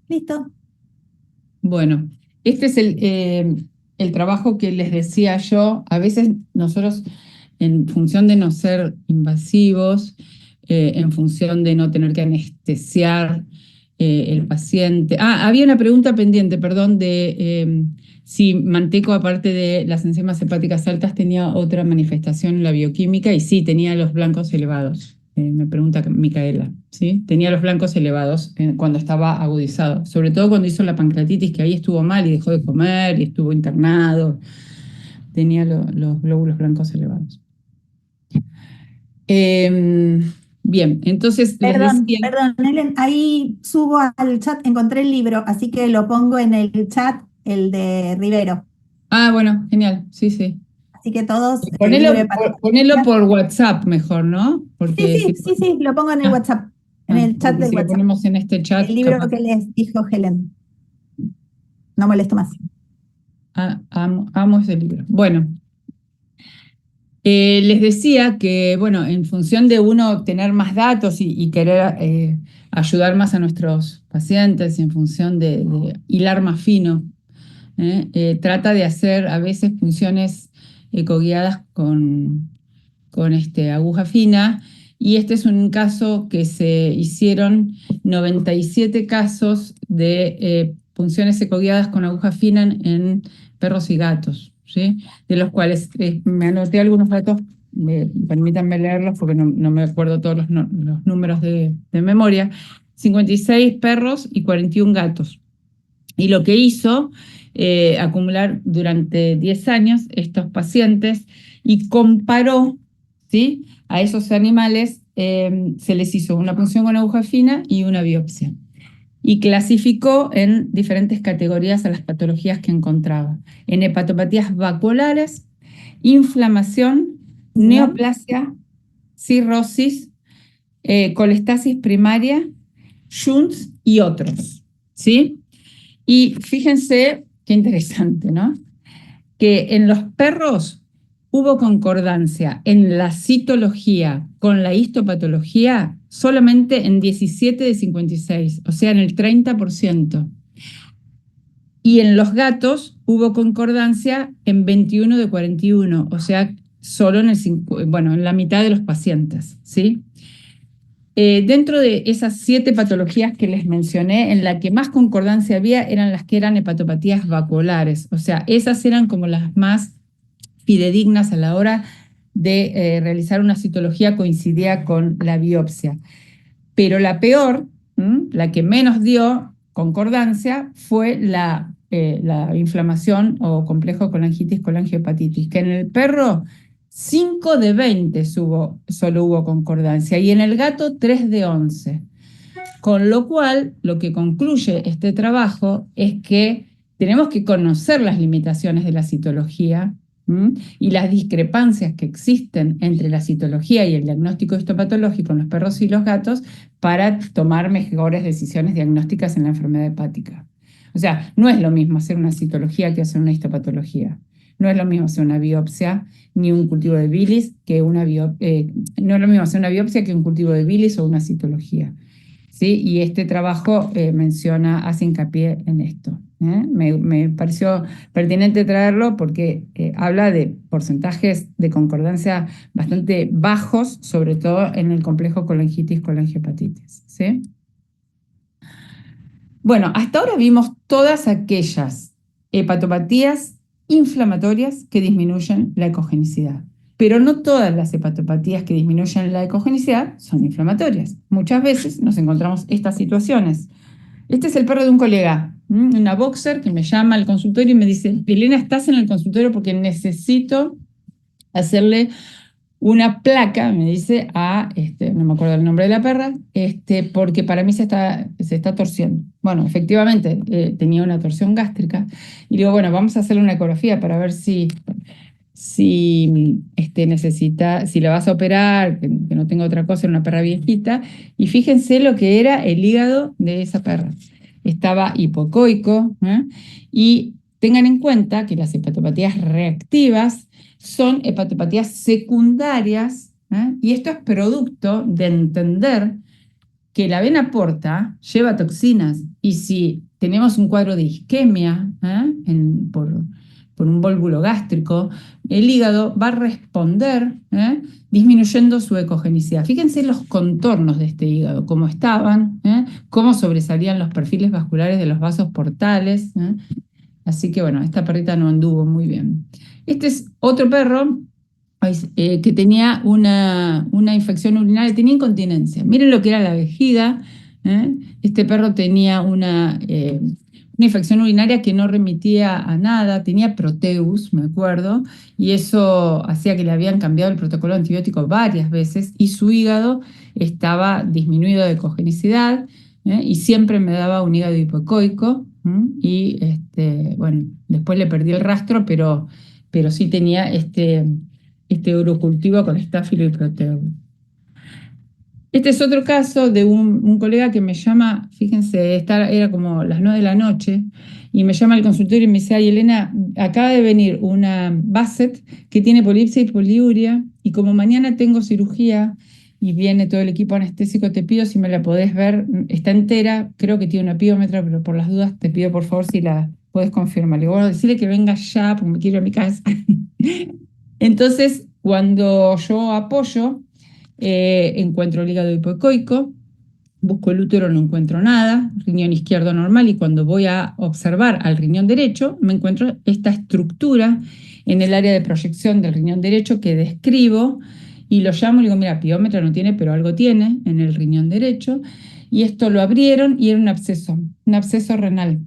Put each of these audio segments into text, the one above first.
Listo. Bueno, este es el trabajo que les decía yo. A veces nosotros, en función de no ser invasivos, en función de no tener que anestesiar el paciente. Ah, había una pregunta pendiente, perdón, de si Manteco, aparte de las enzimas hepáticas altas, tenía otra manifestación en la bioquímica, y sí, tenía los blancos elevados. Me pregunta Micaela, ¿sí? Tenía los blancos elevados cuando estaba agudizado, sobre todo cuando hizo la pancreatitis, que ahí estuvo mal y dejó de comer y estuvo internado. Tenía los glóbulos blancos elevados. Eh, Bien, entonces les Perdón, decía. perdón, Helen, ahí subo al chat, encontré el libro, así que lo pongo en el chat, el de Rivero. Ah, bueno, genial, sí, sí. Así que todos, el Ponelo, libro de ponelo patología. por WhatsApp mejor, ¿no? Sí, Porque sí, sí, sí, lo pongo en el WhatsApp, en el chat porque del si lo WhatsApp. ponemos en este El chat, libro capaz. que les dijo Helen. No molesto más. Amo ese libro. Bueno, les decía que, bueno, en función de uno tener más datos y querer ayudar más a nuestros pacientes, y en función de hilar más fino, trata de hacer a veces punciones ecoguiadas con aguja fina. Y este es un caso que se hicieron 97 casos de punciones ecoguiadas con aguja fina en perros y gatos, ¿sí? De los cuales me anoté algunos datos, permítanme leerlos porque no me acuerdo todos los números de memoria. 56 perros y 41 gatos. Y lo que hizo, acumular durante 10 años estos pacientes, y comparó, ¿sí? A esos animales, se les hizo una punción con aguja fina y una biopsia. Y clasificó en diferentes categorías a las patologías que encontraba: en hepatopatías vasculares, inflamación, Bien. neoplasia, cirrosis, colestasis primaria, Junts y otros, ¿sí? Y fíjense qué interesante, ¿no? Que en los perros hubo concordancia en la citología con la histopatología solamente en 17 de 56, o sea, en el 30%. Y en los gatos hubo concordancia en 21 de 41, o sea, solo en la mitad de los pacientes, ¿sí? Dentro de esas 7 patologías que les mencioné, en la que más concordancia había eran las que eran hepatopatías vasculares. O sea, esas eran como las más fidedignas a la hora de realizar una citología, coincidía con la biopsia. Pero la peor, la que menos dio concordancia, fue la inflamación o complejo colangitis colangiopatitis, que en el perro 5 de 20 solo hubo concordancia, y en el gato 3 de 11. Con lo cual, lo que concluye este trabajo es que tenemos que conocer las limitaciones de la citología, y las discrepancias que existen entre la citología y el diagnóstico histopatológico en los perros y los gatos, para tomar mejores decisiones diagnósticas en la enfermedad hepática. O sea, no es lo mismo hacer una citología que hacer una histopatología. No es lo mismo hacer una biopsia ni un cultivo de bilis no es lo mismo hacer una biopsia que un cultivo de bilis o una citología. ¿Sí? Y este trabajo hace hincapié en esto. Me pareció pertinente traerlo porque habla de porcentajes de concordancia bastante bajos, sobre todo en el complejo colangitis-colangiopatitis. ¿Sí? Bueno, hasta ahora vimos todas aquellas hepatopatías inflamatorias que disminuyen la ecogenicidad. Pero no todas las hepatopatías que disminuyen la ecogenicidad son inflamatorias. Muchas veces nos encontramos estas situaciones. Este es el perro de un colega, una boxer, que me llama al consultorio y me dice: Elena, ¿estás en el consultorio? Porque necesito hacerle una placa, me dice, no me acuerdo el nombre de la perra, porque para mí se está torciendo. Bueno, efectivamente, tenía una torsión gástrica. Y digo, bueno, vamos a hacerle una ecografía para ver si la vas a operar, que no tenga otra cosa, era una perra viejita. Y fíjense lo que era el hígado de esa perra. Estaba hipocoico, y tengan en cuenta que las hepatopatías reactivas son hepatopatías secundarias, y esto es producto de entender que la vena porta lleva toxinas Y si tenemos un cuadro de isquemia por un vólvulo gástrico, el hígado va a responder disminuyendo su ecogenicidad. Fíjense los contornos de este hígado, cómo estaban, cómo sobresalían los perfiles vasculares de los vasos portales. Así que bueno, esta perrita no anduvo muy bien. Este es otro perro que tenía una infección urinaria, tenía incontinencia. Miren lo que era la vejiga. Este perro tenía una infección urinaria que no remitía a nada, tenía Proteus, me acuerdo, y eso hacía que le habían cambiado el protocolo antibiótico varias veces, y su hígado estaba disminuido de ecogenicidad, y siempre me daba un hígado hipoecoico, y bueno, después le perdí el rastro, pero sí tenía este urocultivo con estáfilo y Proteus. Este es otro caso de un colega que me llama, fíjense, era como las 9 de la noche, y me llama al consultorio y me dice: ay, Elena, acaba de venir una Basset que tiene polipsia y poliuria, y como mañana tengo cirugía y viene todo el equipo anestésico, te pido si me la podés ver, está entera, creo que tiene una piómetra, pero por las dudas te pido por favor si la podés confirmar. Le digo: bueno, decirle que venga ya porque me quiero ir a mi casa. Entonces, cuando yo apoyo, encuentro el hígado hipoecoico, busco el útero, no encuentro nada, riñón izquierdo normal, y cuando voy a observar al riñón derecho, me encuentro esta estructura en el área de proyección del riñón derecho que describo y lo llamo y digo: mira, piómetra no tiene, pero algo tiene en el riñón derecho, y esto lo abrieron y era un absceso renal.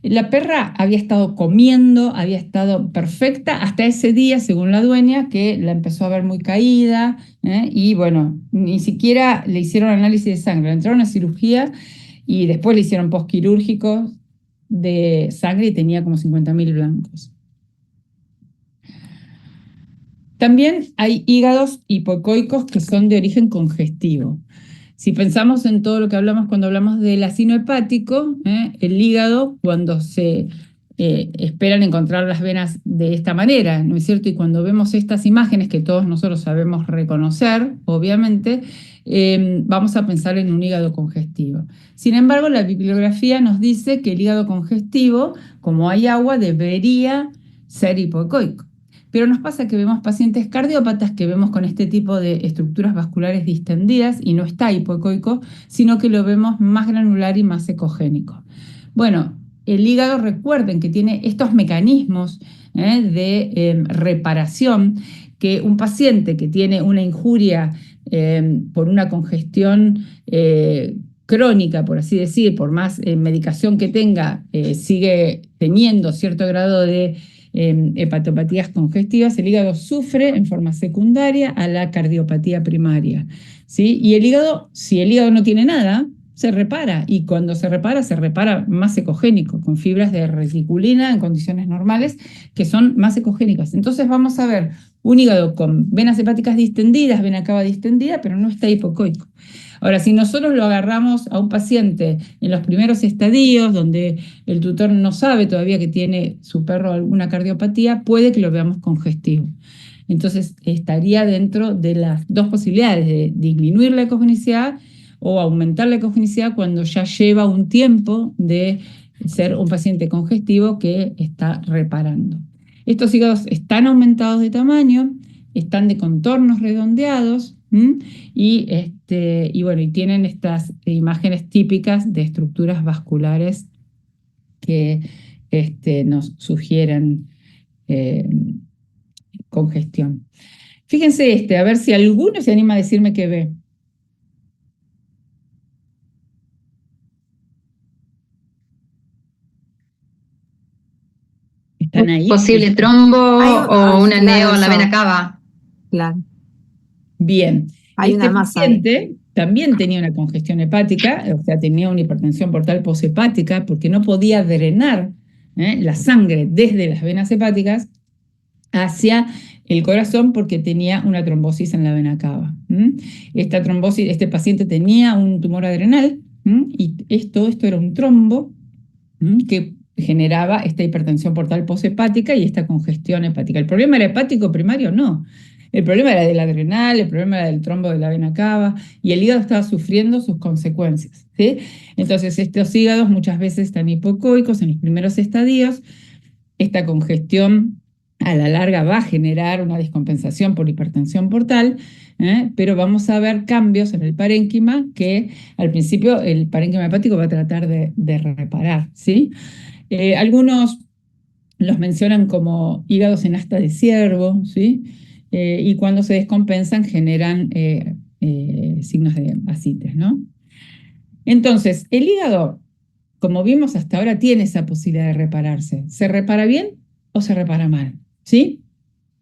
La perra había estado comiendo, había estado perfecta hasta ese día, según la dueña, que la empezó a ver muy caída, y bueno, ni siquiera le hicieron análisis de sangre, le entraron a cirugía y después le hicieron postquirúrgicos de sangre y tenía como 50.000 blancos. También hay hígados hipoecoicos que son de origen congestivo. Si pensamos en todo lo que hablamos cuando hablamos del ácido hepático, el hígado, cuando se esperan encontrar las venas de esta manera, ¿no es cierto? Y cuando vemos estas imágenes que todos nosotros sabemos reconocer, obviamente, vamos a pensar en un hígado congestivo. Sin embargo, la bibliografía nos dice que el hígado congestivo, como hay agua, debería ser hipoecoico. Pero nos pasa que vemos pacientes cardiópatas que vemos con este tipo de estructuras vasculares distendidas y no está hipoecoico, sino que lo vemos más granular y más ecogénico. Bueno, el hígado, recuerden que tiene estos mecanismos de reparación, que un paciente que tiene una injuria por una congestión crónica, por así decir, por más medicación que tenga, sigue teniendo cierto grado de hepatopatías congestivas, el hígado sufre en forma secundaria a la cardiopatía primaria, ¿sí? Y el hígado, si el hígado no tiene nada, se repara, y cuando se repara más ecogénico, con fibras de reticulina en condiciones normales que son más ecogénicas. Entonces vamos a ver un hígado con venas hepáticas distendidas, vena cava distendida, pero no está hipocoico. Ahora, si nosotros lo agarramos a un paciente en los primeros estadios, donde el tutor no sabe todavía que tiene su perro alguna cardiopatía, puede que lo veamos congestivo. Entonces, estaría dentro de las dos posibilidades de disminuir la ecogenicidad o aumentar la ecogenicidad cuando ya lleva un tiempo de ser un paciente congestivo que está reparando. Estos hígados están aumentados de tamaño, están de contornos redondeados, y bueno, y tienen estas imágenes típicas de estructuras vasculares que nos sugieren congestión. Fíjense a ver si alguno se anima a decirme qué ve. ¿Están ahí? Posible trombo o un claro, aneo en la eso. vena cava. Claro. Bien. Hay una masa ahí. Paciente también tenía una congestión hepática, o sea, tenía una hipertensión portal poshepática porque no podía drenar la sangre desde las venas hepáticas hacia el corazón porque tenía una trombosis en la vena cava. Esta trombosis, este paciente tenía un tumor adrenal, y esto era un trombo que generaba esta hipertensión portal poshepática y esta congestión hepática. ¿El problema era hepático primario? No. El problema era del adrenal, el problema era del trombo de la vena cava, y el hígado estaba sufriendo sus consecuencias, ¿sí? Entonces, estos hígados muchas veces están hipocoicos en los primeros estadios. Esta congestión a la larga va a generar una descompensación por hipertensión portal, pero vamos a ver cambios en el parénquima que al principio el parénquima hepático va a tratar de reparar, ¿sí? Algunos los mencionan como hígados en asta de ciervo, ¿sí? Y cuando se descompensan generan signos de ascites, ¿no? Entonces, el hígado, como vimos hasta ahora, tiene esa posibilidad de repararse. ¿Se repara bien o se repara mal? ¿Sí?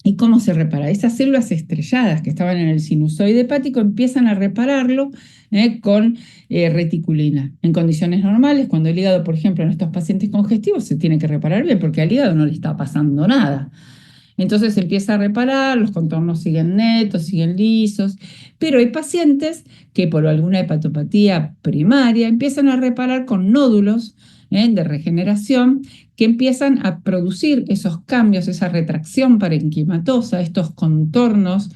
¿Y cómo se repara? Esas células estrelladas que estaban en el sinusoide hepático empiezan a repararlo con reticulina. En condiciones normales, cuando el hígado, por ejemplo, en estos pacientes congestivos, se tiene que reparar bien porque al hígado no le está pasando nada. Entonces se empieza a reparar, los contornos siguen netos, siguen lisos, pero hay pacientes que por alguna hepatopatía primaria empiezan a reparar con nódulos de regeneración que empiezan a producir esos cambios, esa retracción parenquimatosa, estos contornos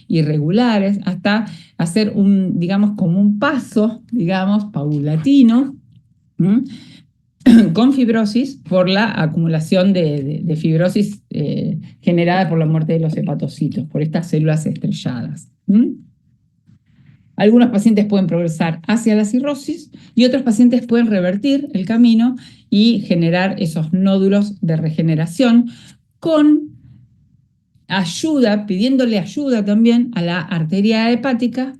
irregulares, hasta hacer un, digamos, como un paso, digamos, paulatino, con fibrosis por la acumulación de fibrosis generada por la muerte de los hepatocitos, por estas células estrelladas. Algunos pacientes pueden progresar hacia la cirrosis y otros pacientes pueden revertir el camino y generar esos nódulos de regeneración con ayuda, pidiéndole ayuda también a la arteria hepática,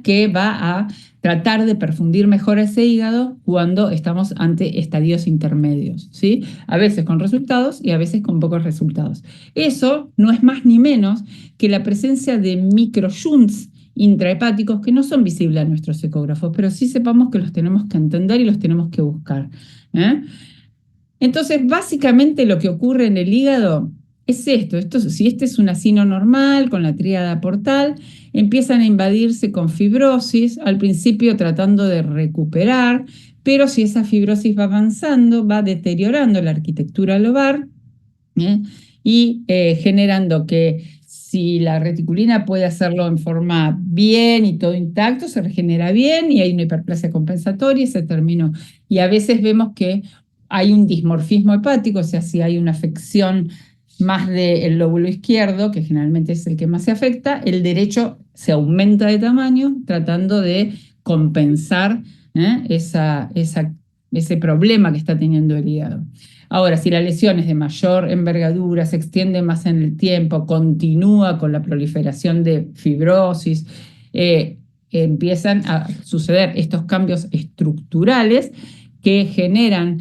que va a tratar de perfundir mejor ese hígado cuando estamos ante estadios intermedios, ¿sí? A veces con resultados y a veces con pocos resultados. Eso no es más ni menos que la presencia de microshunts intrahepáticos que no son visibles a nuestros ecógrafos, pero sí sepamos que los tenemos que entender y los tenemos que buscar. Entonces, básicamente lo que ocurre en el hígado es esto, si este es un asino normal con la tríada portal, empiezan a invadirse con fibrosis, al principio tratando de recuperar, pero si esa fibrosis va avanzando, va deteriorando la arquitectura lobar y generando que si la reticulina puede hacerlo en forma bien y todo intacto, se regenera bien y hay una hiperplasia compensatoria y se terminó. Y a veces vemos que hay un dismorfismo hepático, o sea, si hay una afección más del lóbulo izquierdo, que generalmente es el que más se afecta, el derecho se aumenta de tamaño tratando de compensar ese problema que está teniendo el hígado. Ahora, si la lesión es de mayor envergadura, se extiende más en el tiempo, continúa con la proliferación de fibrosis, empiezan a suceder estos cambios estructurales que generan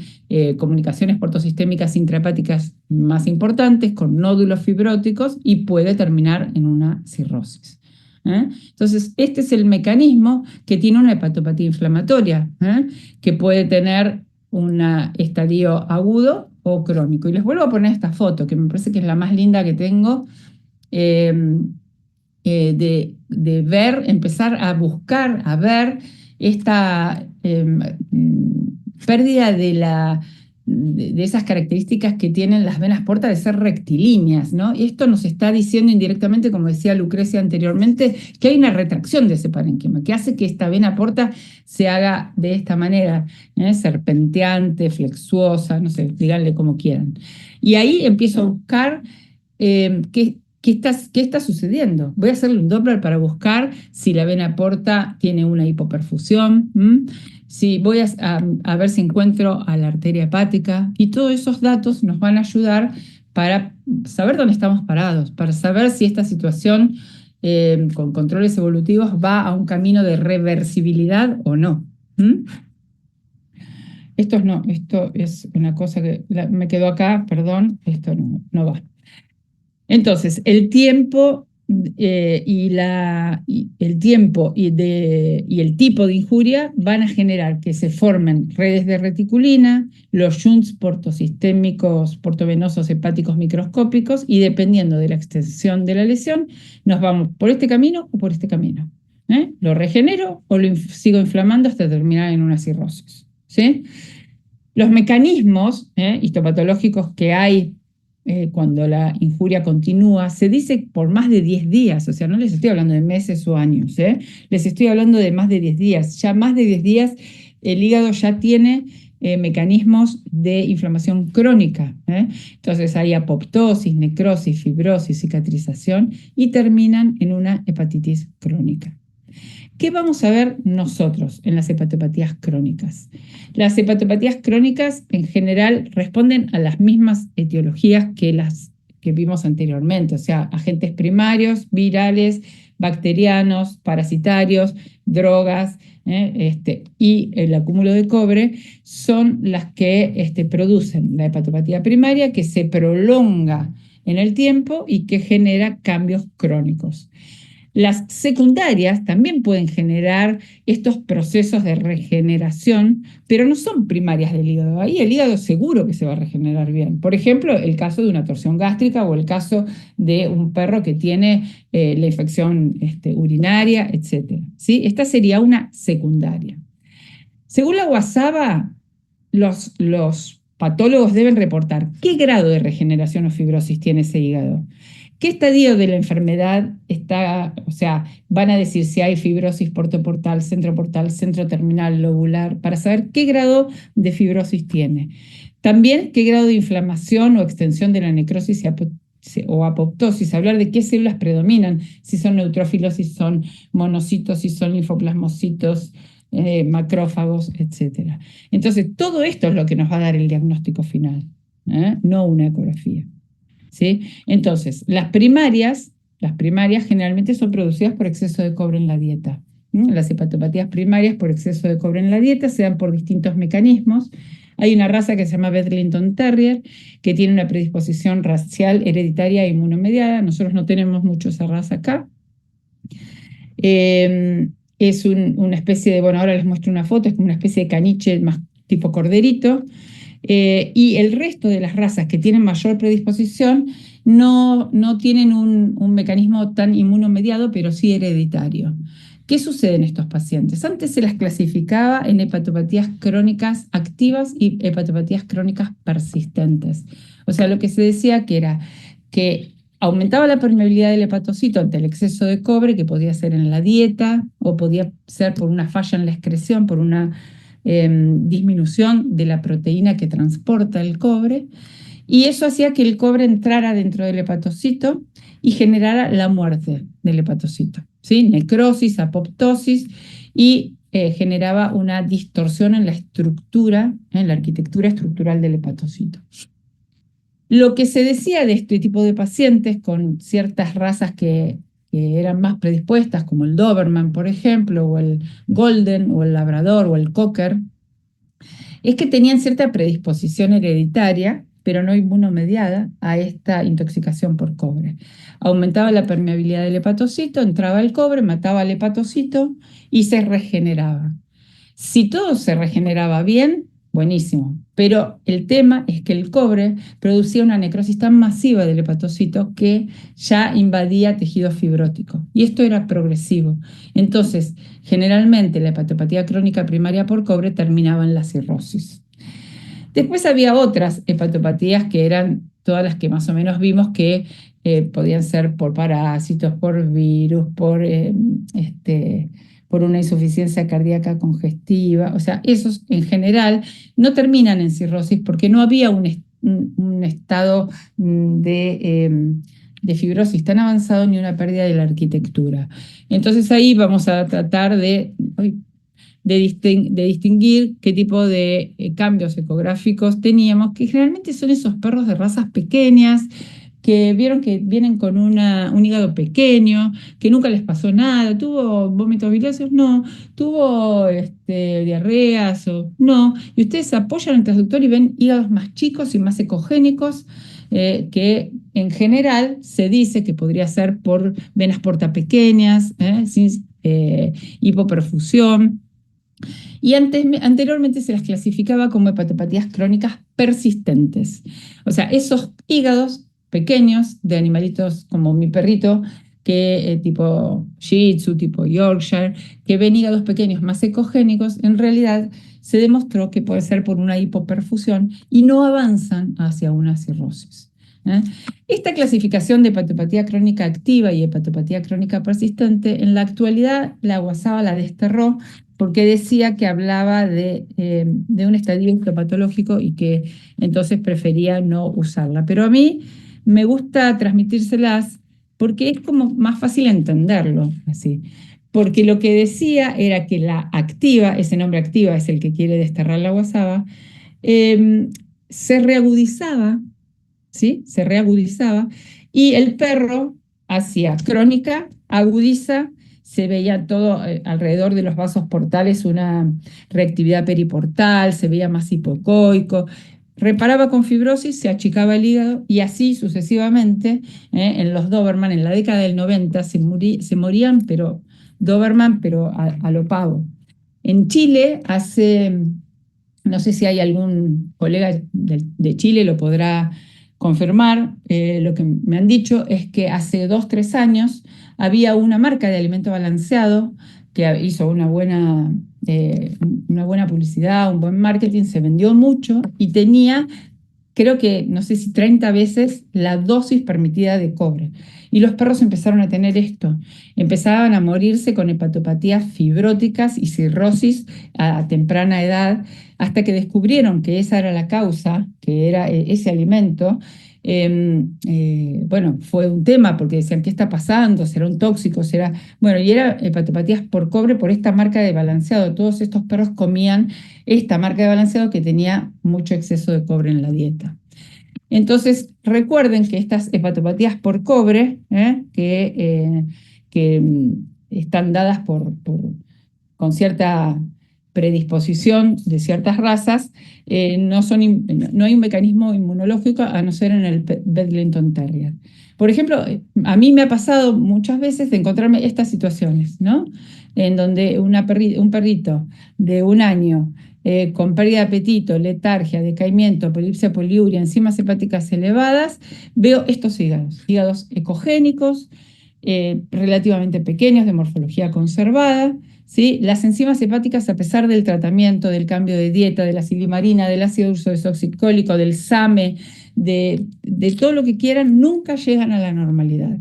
comunicaciones portosistémicas intrahepáticas más importantes con nódulos fibróticos y puede terminar en una cirrosis. Entonces, este es el mecanismo que tiene una hepatopatía inflamatoria, que puede tener un estadio agudo o crónico. Y les vuelvo a poner esta foto, que me parece que es la más linda que tengo, de ver, empezar a buscar, a ver esta pérdida de esas características que tienen las venas porta de ser rectilíneas, ¿no? Y esto nos está diciendo indirectamente, como decía Lucrecia anteriormente, que hay una retracción de ese parénquima, que hace que esta vena porta se haga de esta manera, serpenteante, flexuosa, no sé, díganle como quieran. Y ahí empiezo a buscar qué está sucediendo. Voy a hacerle un Doppler para buscar si la vena porta tiene una hipoperfusión, si voy a ver si encuentro a la arteria hepática, y todos esos datos nos van a ayudar para saber dónde estamos parados, para saber si esta situación con controles evolutivos va a un camino de reversibilidad o no. Esto es una cosa que me quedó acá, perdón, esto no va. Entonces, el tiempo y el tipo de injuria van a generar que se formen redes de reticulina, los shunts portosistémicos, portovenosos hepáticos microscópicos, y dependiendo de la extensión de la lesión, nos vamos por este camino o por este camino. ¿Lo regenero o lo sigo inflamando hasta terminar en una cirrosis? ¿Sí? Los mecanismos histopatológicos que hay cuando la injuria continúa, se dice por más de 10 días, o sea, no les estoy hablando de meses o años, les estoy hablando de más de 10 días. Ya más de 10 días el hígado ya tiene mecanismos de inflamación crónica. Entonces hay apoptosis, necrosis, fibrosis, cicatrización y terminan en una hepatitis crónica. ¿Qué vamos a ver nosotros en las hepatopatías crónicas? Las hepatopatías crónicas en general responden a las mismas etiologías que las que vimos anteriormente, o sea, agentes primarios, virales, bacterianos, parasitarios, drogas, y el acúmulo de cobre son las que producen la hepatopatía primaria, que se prolonga en el tiempo y que genera cambios crónicos. Las secundarias también pueden generar estos procesos de regeneración, pero no son primarias del hígado. Ahí el hígado seguro que se va a regenerar bien. Por ejemplo, el caso de una torsión gástrica o el caso de un perro que tiene la infección urinaria, etc. ¿Sí? Esta sería una secundaria. Según la WASABA, los patólogos deben reportar qué grado de regeneración o fibrosis tiene ese hígado. ¿Qué estadio de la enfermedad está? O sea, van a decir si hay fibrosis portoportal, centro terminal, lobular, para saber qué grado de fibrosis tiene. También qué grado de inflamación o extensión de la necrosis o apoptosis, hablar de qué células predominan, si son neutrófilos, si son monocitos, si son linfoplasmocitos, macrófagos, etc. Entonces, todo esto es lo que nos va a dar el diagnóstico final, no una ecografía. ¿Sí? Entonces, las primarias generalmente son producidas por exceso de cobre en la dieta. Las hepatopatías primarias por exceso de cobre en la dieta se dan por distintos mecanismos. Hay una raza que se llama Bedlington Terrier, que tiene una predisposición racial, hereditaria e inmunomediada. Nosotros no tenemos mucho esa raza acá. Es una especie de, bueno, ahora les muestro una foto, es como una especie de caniche más tipo corderito. Y el resto de las razas que tienen mayor predisposición no tienen un mecanismo tan inmunomediado, pero sí hereditario. ¿Qué sucede en estos pacientes? Antes se las clasificaba en hepatopatías crónicas activas y hepatopatías crónicas persistentes. O sea, lo que se decía que era que aumentaba la permeabilidad del hepatocito ante el exceso de cobre, que podía ser en la dieta o podía ser por una falla en la excreción, por una disminución de la proteína que transporta el cobre, y eso hacía que el cobre entrara dentro del hepatocito y generara la muerte del hepatocito, ¿sí? Necrosis, apoptosis, y generaba una distorsión en la estructura, en la arquitectura estructural del hepatocito. Lo que se decía de este tipo de pacientes con ciertas razas que eran más predispuestas, como el Doberman, por ejemplo, o el Golden, o el Labrador, o el Cocker, es que tenían cierta predisposición hereditaria, pero no inmunomediada, a esta intoxicación por cobre. Aumentaba la permeabilidad del hepatocito, entraba el cobre, mataba al hepatocito y se regeneraba. Si todo se regeneraba bien, buenísimo, pero el tema es que el cobre producía una necrosis tan masiva del hepatocito que ya invadía tejido fibrótico, y esto era progresivo. Entonces, generalmente la hepatopatía crónica primaria por cobre terminaba en la cirrosis. Después había otras hepatopatías que eran todas las que más o menos vimos, que podían ser por parásitos, por virus, por una insuficiencia cardíaca congestiva. O sea, esos en general no terminan en cirrosis porque no había un estado de fibrosis tan avanzado ni una pérdida de la arquitectura. Entonces ahí vamos a tratar de distinguir qué tipo de cambios ecográficos teníamos, que generalmente son esos perros de razas pequeñas, que vieron que vienen con un hígado pequeño, que nunca les pasó nada. ¿Tuvo vómitos biliares? No. ¿Tuvo diarreas? No. Y ustedes apoyan el transductor y ven hígados más chicos y más ecogénicos, que en general se dice que podría ser por venas porta pequeñas, sin hipoperfusión. Y anteriormente se las clasificaba como hepatopatías crónicas persistentes. O sea, esos hígados pequeños de animalitos como mi perrito, que tipo Shih Tzu, tipo Yorkshire, que ven hígados pequeños más ecogénicos, en realidad se demostró que puede ser por una hipoperfusión y no avanzan hacia una cirrosis. ¿eh? Esta clasificación de hepatopatía crónica activa y hepatopatía crónica persistente, en la actualidad la WhatsApp la desterró porque decía que hablaba de un estadio histopatológico y que entonces prefería no usarla. Pero a mí me gusta transmitírselas porque es como más fácil entenderlo así. Porque lo que decía era que la activa, ese nombre activa es el que quiere desterrar la WhatsApp, se reagudizaba, ¿sí? Se reagudizaba y el perro hacía crónica, agudiza, se veía todo alrededor de los vasos portales una reactividad periportal, se veía más hipocoico, reparaba con fibrosis, se achicaba el hígado y así sucesivamente. En los Doberman, en la década del 90, se morían, pero Doberman, pero a lo pavo. En Chile no sé si hay algún colega de Chile, lo podrá confirmar. Lo que me han dicho es que hace 2, 3 años había una marca de alimento balanceado que hizo una buena publicidad, un buen marketing, se vendió mucho y tenía, creo que, no sé si 30 veces la dosis permitida de cobre. Y los perros empezaron a tener esto, empezaban a morirse con hepatopatías fibróticas y cirrosis a temprana edad, hasta que descubrieron que esa era la causa, que era ese alimento. Bueno, fue un tema porque decían, ¿qué está pasando? ¿Será un tóxico? ¿Será? Bueno, y era hepatopatías por cobre por esta marca de balanceado. Todos estos perros comían esta marca de balanceado que tenía mucho exceso de cobre en la dieta. Entonces, recuerden que estas hepatopatías por cobre, que están dadas con cierta predisposición de ciertas razas, no hay un mecanismo inmunológico a no ser en el Bedlington Terrier. Por ejemplo, a mí me ha pasado muchas veces de encontrarme estas situaciones, ¿no? En donde un perrito de 1 año con pérdida de apetito, letargia, decaimiento, polipsia, poliuria, enzimas hepáticas elevadas, veo estos hígados ecogénicos, relativamente pequeños, de morfología conservada, ¿sí? Las enzimas hepáticas, a pesar del tratamiento, del cambio de dieta, de la silimarina, del ácido ursodesoxicólico, del SAMe, de todo lo que quieran, nunca llegan a la normalidad.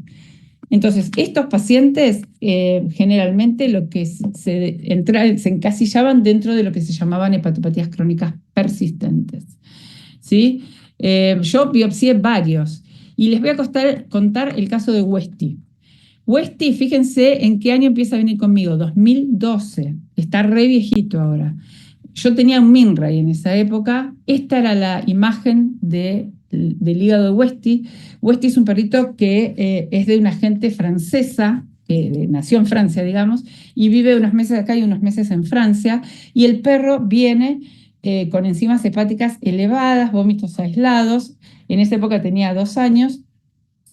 Entonces, estos pacientes generalmente lo que se encasillaban dentro de lo que se llamaban hepatopatías crónicas persistentes, ¿sí? Yo biopsié varios y les voy a contar el caso de Westy. Westy, fíjense en qué año empieza a venir conmigo, 2012, está re viejito ahora. Yo tenía un Minray en esa época, esta era la imagen del hígado de Westy. Westy es un perrito que es de una gente francesa, que nació en Francia, digamos, y vive unos meses acá y unos meses en Francia, y el perro viene con enzimas hepáticas elevadas, vómitos aislados. En esa época tenía 2 años,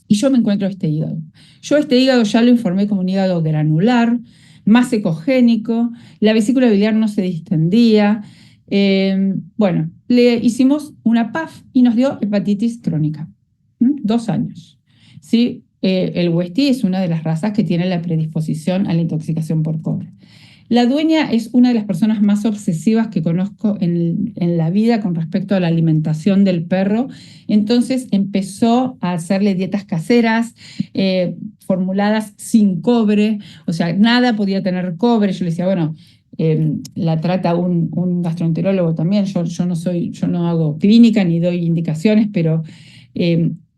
y yo me encuentro este hígado. Yo este hígado ya lo informé como un hígado granular, más ecogénico, la vesícula biliar no se distendía. Bueno, le hicimos una PAF y nos dio hepatitis crónica. 2 años. ¿Sí? El Westie es una de las razas que tiene la predisposición a la intoxicación por cobre. La dueña es una de las personas más obsesivas que conozco en la vida con respecto a la alimentación del perro. Entonces empezó a hacerle dietas caseras, formuladas sin cobre, o sea, nada podía tener cobre. Yo le decía, bueno, la trata un gastroenterólogo también. Yo no hago clínica ni doy indicaciones, pero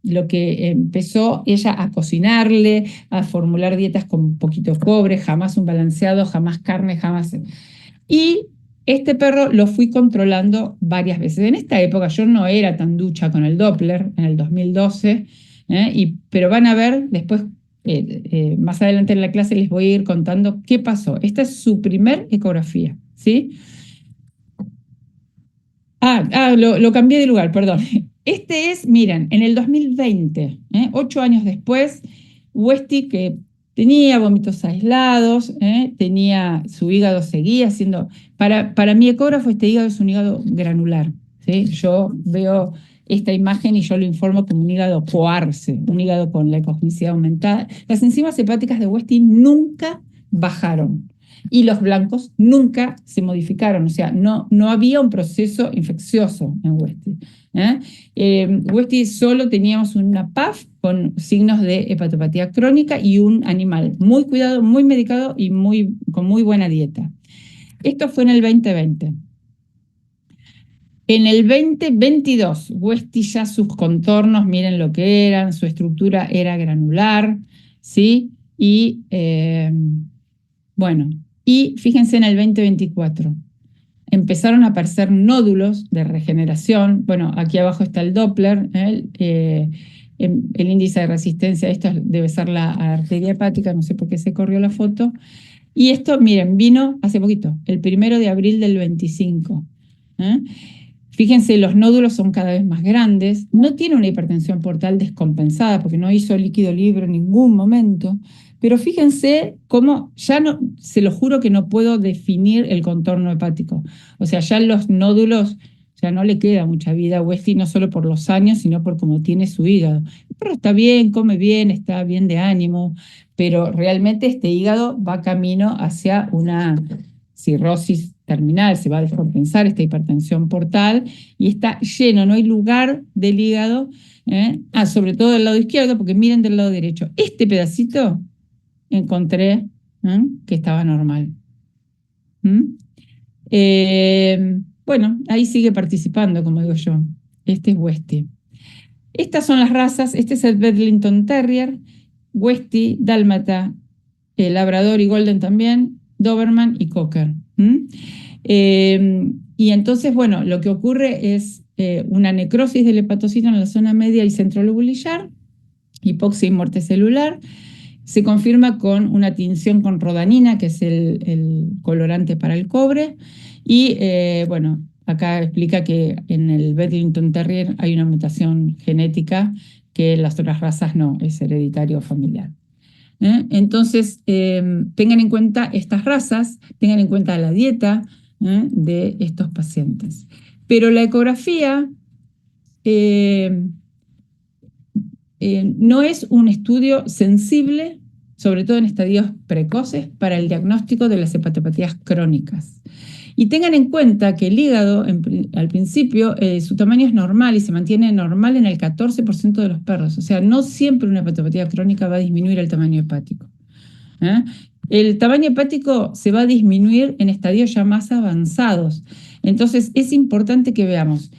lo que empezó ella a cocinarle, a formular dietas con poquito cobre, jamás un balanceado, jamás carne, jamás. Y este perro lo fui controlando varias veces. En esta época yo no era tan ducha con el Doppler, en el 2012, pero van a ver después, más adelante en la clase les voy a ir contando qué pasó. Esta es su primer ecografía, ¿sí? Lo cambié de lugar, perdón. Este es, miren, en el 2020, 8 años después, Westy, que tenía vómitos aislados, tenía su hígado, seguía siendo, para mi ecógrafo este hígado es un hígado granular, ¿sí? Yo veo esta imagen y yo lo informo como un hígado coarce, un hígado con la ecogenicidad aumentada. Las enzimas hepáticas de Westy nunca bajaron. Y los blancos nunca se modificaron, o sea, no había un proceso infeccioso en Westy. Westy solo teníamos una PAF con signos de hepatopatía crónica y un animal muy cuidado, muy medicado y con muy buena dieta. Esto fue en el 2020. En el 2022, Westy ya sus contornos, miren lo que eran, su estructura era granular, ¿sí? Y bueno, y fíjense en el 2024. Empezaron a aparecer nódulos de regeneración. Bueno, aquí abajo está el Doppler, el índice de resistencia. Esto debe ser la arteria hepática, no sé por qué se corrió la foto. Y esto, miren, vino hace poquito, el 1 de abril del 25. Fíjense, los nódulos son cada vez más grandes. No tiene una hipertensión portal descompensada porque no hizo líquido libre en ningún momento. Pero fíjense cómo ya no, se lo juro que no puedo definir el contorno hepático. O sea, ya los nódulos, ya no le queda mucha vida a Westy, no solo por los años, sino por cómo tiene su hígado. Pero está bien, come bien, está bien de ánimo, pero realmente este hígado va camino hacia una cirrosis terminal, se va a descompensar esta hipertensión portal y está lleno, no hay lugar del hígado, sobre todo del lado izquierdo, porque miren del lado derecho. Este pedacito encontré que estaba normal. Bueno, ahí sigue participando, como digo yo. Este es Westy. Estas son las razas. Este es el Bedlington Terrier, Westy, Dálmata, Labrador y Golden también, Doberman y Cocker. Y entonces, bueno, lo que ocurre es una necrosis del hepatocito en la zona media y centrolobulillar, hipoxia y muerte celular. Se confirma con una tinción con rodanina, que es el colorante para el cobre. Y bueno, acá explica que en el Bedlington Terrier hay una mutación genética que en las otras razas no, es hereditario familiar. Entonces, tengan en cuenta estas razas, tengan en cuenta la dieta de estos pacientes. Pero la ecografía no es un estudio sensible, sobre todo en estadios precoces, para el diagnóstico de las hepatopatías crónicas. Y tengan en cuenta que el hígado, al principio, su tamaño es normal y se mantiene normal en el 14% de los perros. O sea, no siempre una hepatopatía crónica va a disminuir el tamaño hepático. El tamaño hepático se va a disminuir en estadios ya más avanzados. Entonces, es importante que veamos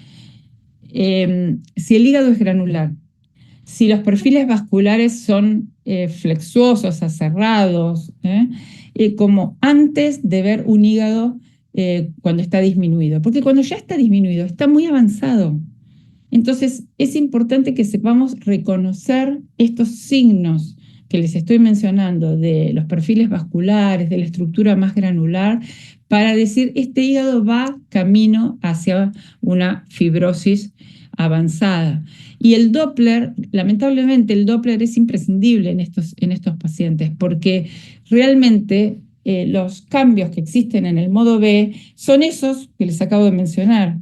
si el hígado es granular, si los perfiles vasculares son flexuosos, aserrados, como antes de ver un hígado cuando está disminuido. Porque cuando ya está disminuido, está muy avanzado. Entonces, es importante que sepamos reconocer estos signos que les estoy mencionando de los perfiles vasculares, de la estructura más granular, para decir, este hígado va camino hacia una fibrosis avanzada. Y el Doppler, lamentablemente el Doppler es imprescindible en estos pacientes, porque realmente los cambios que existen en el modo B son esos que les acabo de mencionar.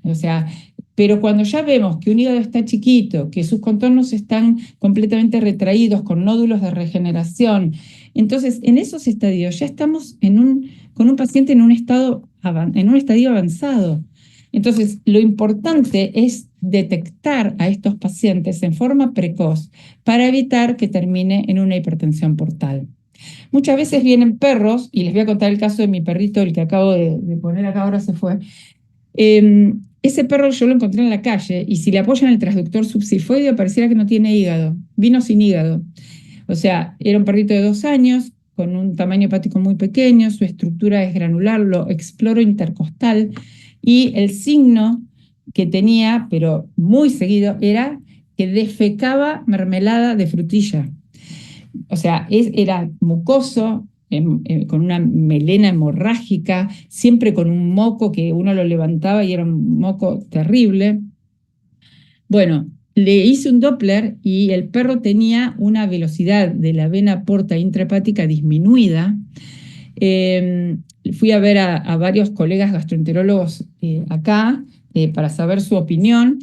O sea, pero cuando ya vemos que un hígado está chiquito, que sus contornos están completamente retraídos, con nódulos de regeneración, entonces en esos estadios ya estamos con un paciente en un estadio avanzado. Entonces, lo importante es detectar a estos pacientes en forma precoz para evitar que termine en una hipertensión portal. Muchas veces vienen perros, y les voy a contar el caso de mi perrito, el que acabo de poner acá, ahora se fue. Ese perro yo lo encontré en la calle y si le apoyan el transductor subsifoideo pareciera que no tiene hígado, vino sin hígado. O sea, era un perrito de 2 años, con un tamaño hepático muy pequeño, su estructura es granular, lo exploro intercostal, y el signo que tenía, pero muy seguido, era que defecaba mermelada de frutilla. O sea, era mucoso, con una melena hemorrágica, siempre con un moco que uno lo levantaba y era un moco terrible. Bueno, le hice un Doppler y el perro tenía una velocidad de la vena porta intrahepática disminuida. Fui a ver a varios colegas gastroenterólogos acá para saber su opinión.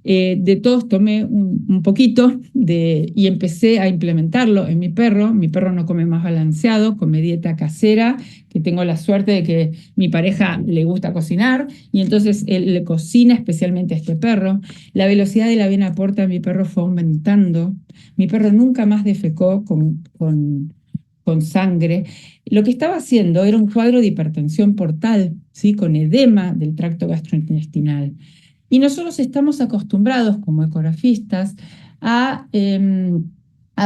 De todos tomé un poquito y empecé a implementarlo en mi perro. Mi perro no come más balanceado, come dieta casera, que tengo la suerte de que mi pareja le gusta cocinar y entonces él le cocina especialmente a este perro. La velocidad de la vena porta a mi perro fue aumentando. Mi perro nunca más defecó con sangre. Lo que estaba haciendo era un cuadro de hipertensión portal, ¿sí? Con edema del tracto gastrointestinal. Y nosotros estamos acostumbrados como ecografistas a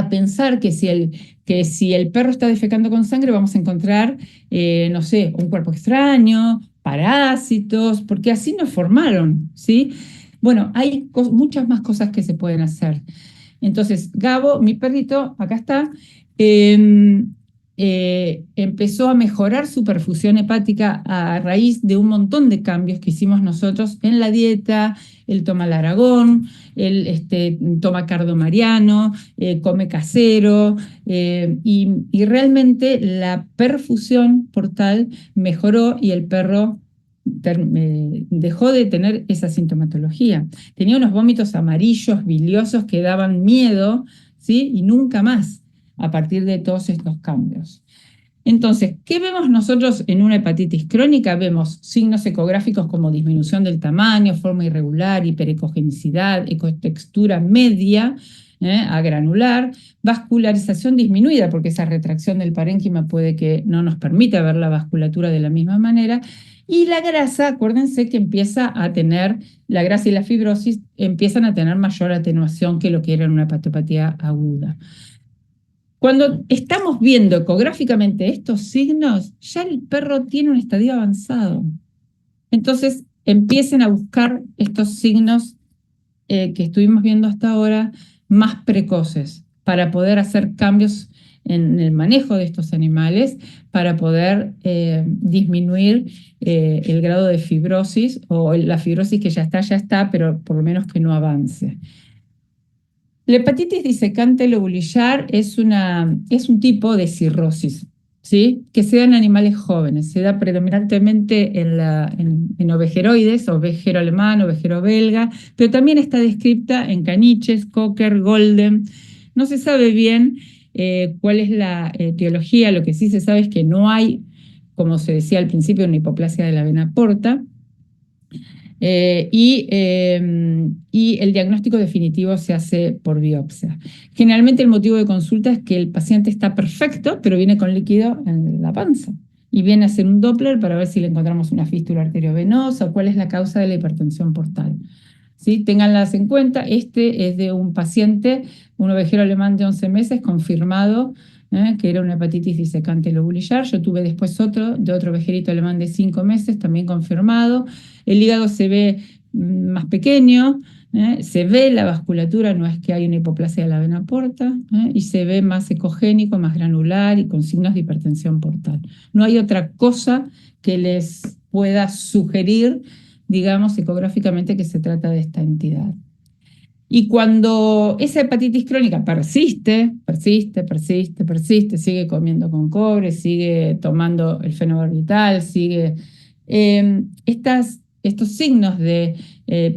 pensar que si el perro está defecando con sangre vamos a encontrar, no sé, un cuerpo extraño, parásitos, porque así nos formaron, ¿sí? Bueno, hay muchas más cosas que se pueden hacer. Entonces, Gabo, mi perrito, acá está, empezó a mejorar su perfusión hepática a raíz de un montón de cambios que hicimos nosotros en la dieta. Él toma el Aragón, él toma cardo mariano, come casero, y realmente la perfusión portal mejoró y el perro dejó de tener esa sintomatología. Tenía unos vómitos amarillos, biliosos que daban miedo, ¿sí? Y nunca más a partir de todos estos cambios. Entonces, ¿qué vemos nosotros en una hepatitis crónica? Vemos signos ecográficos como disminución del tamaño, forma irregular, hiperecogenicidad, ecotextura media, a granular, vascularización disminuida, porque esa retracción del parénquima puede que no nos permita ver la vasculatura de la misma manera, y la grasa, acuérdense que la grasa y la fibrosis empiezan a tener mayor atenuación que lo que era en una hepatopatía aguda. Cuando estamos viendo ecográficamente estos signos, ya el perro tiene un estadio avanzado. Entonces, empiecen a buscar estos signos que estuvimos viendo hasta ahora más precoces para poder hacer cambios en el manejo de estos animales, para poder disminuir el grado de fibrosis o la fibrosis que ya está, pero por lo menos que no avance. La hepatitis disecante lobulillar es un tipo de cirrosis, ¿sí? Que se da en animales jóvenes, se da predominantemente en ovejeroides, ovejero alemán, ovejero belga, pero también está descrita en caniches, cocker, golden. No se sabe bien cuál es la etiología, lo que sí se sabe es que no hay, como se decía al principio, una hipoplasia de la vena porta. Y el diagnóstico definitivo se hace por biopsia. Generalmente el motivo de consulta es que el paciente está perfecto, pero viene con líquido en la panza. Y viene a hacer un Doppler para ver si le encontramos una fístula arteriovenosa o cuál es la causa de la hipertensión portal. ¿Sí? Ténganlas en cuenta. Este es de un paciente, un ovejero alemán de 11 meses, confirmado, que era una hepatitis disecante lobulillar. Yo tuve después otro ovejerito alemán de 5 meses, también confirmado. El hígado se ve más pequeño, se ve la vasculatura, no es que hay una hipoplasia de la vena porta, y se ve más ecogénico, más granular y con signos de hipertensión portal. No hay otra cosa que les pueda sugerir, digamos, ecográficamente que se trata de esta entidad. Y cuando esa hepatitis crónica persiste, sigue comiendo con cobre, sigue tomando el fenobarbital, sigue estos signos de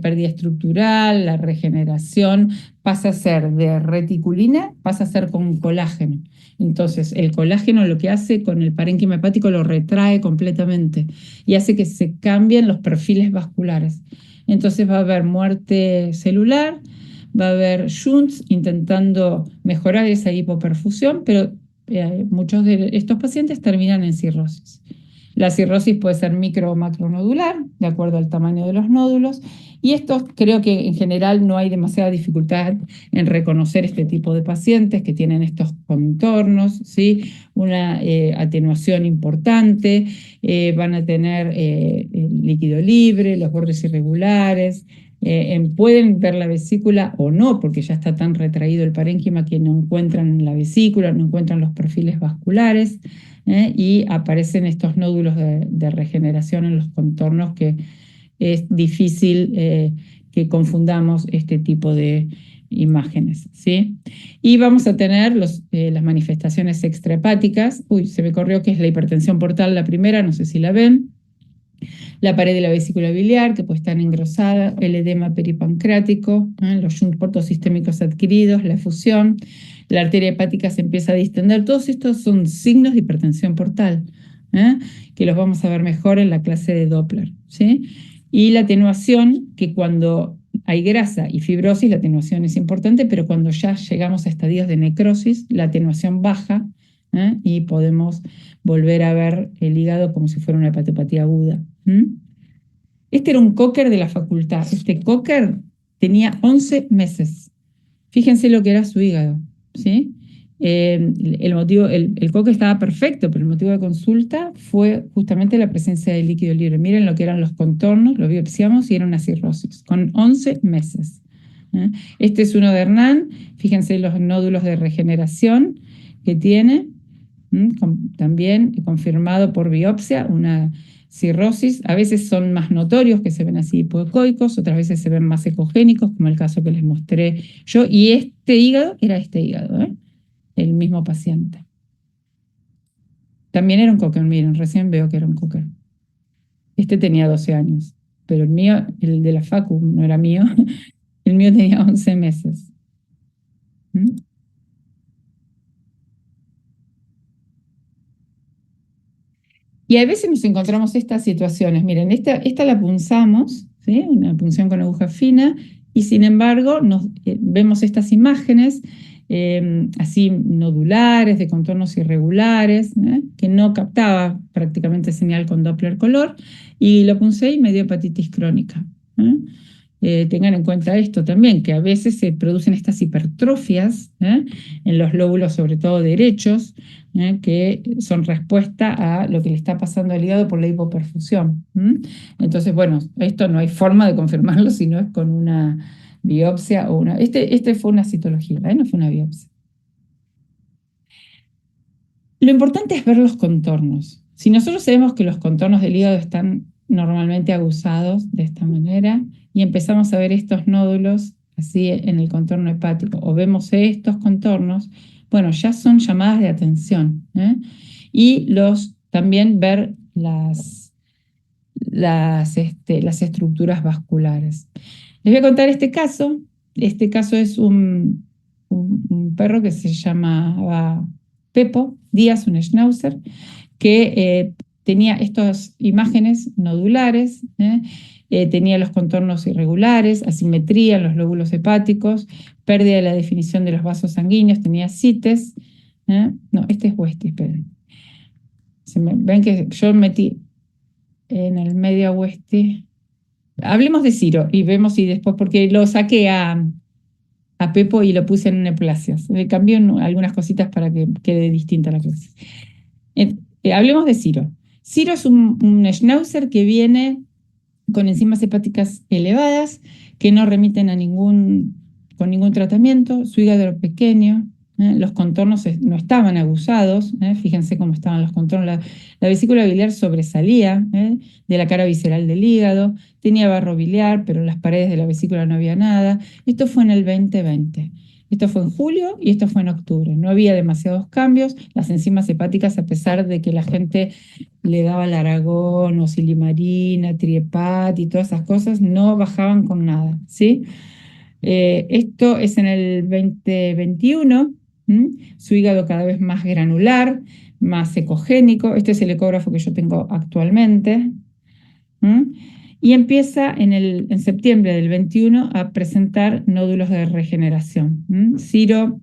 pérdida estructural, la regeneración, pasa a ser de reticulina, pasa a ser con colágeno. Entonces, el colágeno lo que hace con el parénquima hepático lo retrae completamente y hace que se cambien los perfiles vasculares. Entonces va a haber muerte celular, va a haber shunts intentando mejorar esa hipoperfusión, pero muchos de estos pacientes terminan en cirrosis. La cirrosis puede ser micro o macronodular, de acuerdo al tamaño de los nódulos, y estos creo que en general no hay demasiada dificultad en reconocer este tipo de pacientes que tienen estos contornos, ¿sí? Una atenuación importante, van a tener líquido libre, los bordes irregulares, pueden ver la vesícula o no, porque ya está tan retraído el parénquima que no encuentran la vesícula, no encuentran los perfiles vasculares, y aparecen estos nódulos de regeneración en los contornos que es difícil que confundamos este tipo de imágenes, ¿sí? Y vamos a tener las manifestaciones extrahepáticas. Uy, se me corrió que es la hipertensión portal la primera, no sé si la ven. la pared de la vesícula biliar, que puede estar engrosada, el edema peripancreático, los shunts portosistémicos adquiridos, la efusión, la arteria hepática se empieza a distender. Todos estos son signos de hipertensión portal, ¿eh? Que los vamos a ver mejor en la clase de Doppler, ¿sí? Y la atenuación, que cuando hay grasa y fibrosis, la atenuación es importante, pero cuando ya llegamos a estadios de necrosis, la atenuación baja, y podemos volver a ver el hígado como si fuera una hepatopatía aguda. Este era un cocker de la facultad. Este cocker tenía 11 meses. Fíjense lo que era su hígado, ¿sí? El cocker estaba perfecto, pero el motivo de consulta fue justamente la presencia de líquido libre. Miren lo que eran los contornos, lo biopsiamos y era una cirrosis, con 11 meses. Este es uno de Hernán. Fíjense los nódulos de regeneración que tiene. También confirmado por biopsia, una cirrosis. A veces son más notorios, que se ven así hipoecoicos, otras veces se ven más ecogénicos, como el caso que les mostré yo. Y este hígado era este hígado, el mismo paciente. También era un cocker, miren, recién veo que era un cocker. Este tenía 12 años, pero el mío, el de la facu, no era mío, el mío tenía 11 meses. Y a veces nos encontramos estas situaciones. Miren, esta la punzamos, ¿sí? Una punción con aguja fina, y sin embargo vemos estas imágenes así nodulares, de contornos irregulares, que no captaba prácticamente señal con Doppler color, y lo puncé y me dio hepatitis crónica. Tengan en cuenta esto también, que a veces se producen estas hipertrofias en los lóbulos, sobre todo derechos, que son respuesta a lo que le está pasando al hígado por la hipoperfusión. Entonces, bueno, esto no hay forma de confirmarlo si no es con una biopsia o una... Este fue una citología, no fue una biopsia. Lo importante es ver los contornos. Si nosotros sabemos que los contornos del hígado están normalmente aguzados de esta manera y empezamos a ver estos nódulos así en el contorno hepático, o vemos estos contornos, bueno, ya son llamadas de atención. Y también ver las estructuras vasculares. Les voy a contar este caso. Este caso es un perro que se llamaba Pepo Díaz, un schnauzer, que tenía estas imágenes nodulares, tenía los contornos irregulares, asimetría en los lóbulos hepáticos, pérdida de la definición de los vasos sanguíneos, tenía cites. No, este es Westy, esperen. Ven que yo metí en el medio a Westy. Hablemos de Ciro y vemos si después, porque lo saqué a Pepo y lo puse en neoplasias. Le cambié algunas cositas para que quede distinta la clase. Hablemos de Ciro. Ciro es un schnauzer que viene con enzimas hepáticas elevadas, que no remiten con ningún tratamiento, su hígado era pequeño, los contornos no estaban aguzados, fíjense cómo estaban los contornos, la vesícula biliar sobresalía de la cara visceral del hígado, tenía barro biliar, pero en las paredes de la vesícula no había nada. Esto fue en el 2020. Esto fue en julio y esto fue en octubre. No había demasiados cambios. Las enzimas hepáticas, a pesar de que la gente le daba Laragón o silimarina, Triepat y todas esas cosas, no bajaban con nada, ¿sí? Esto es en el 2021. Su hígado cada vez más granular, más ecogénico. Este es el ecógrafo que yo tengo actualmente. Y empieza en septiembre del 21 a presentar nódulos de regeneración. Ciro,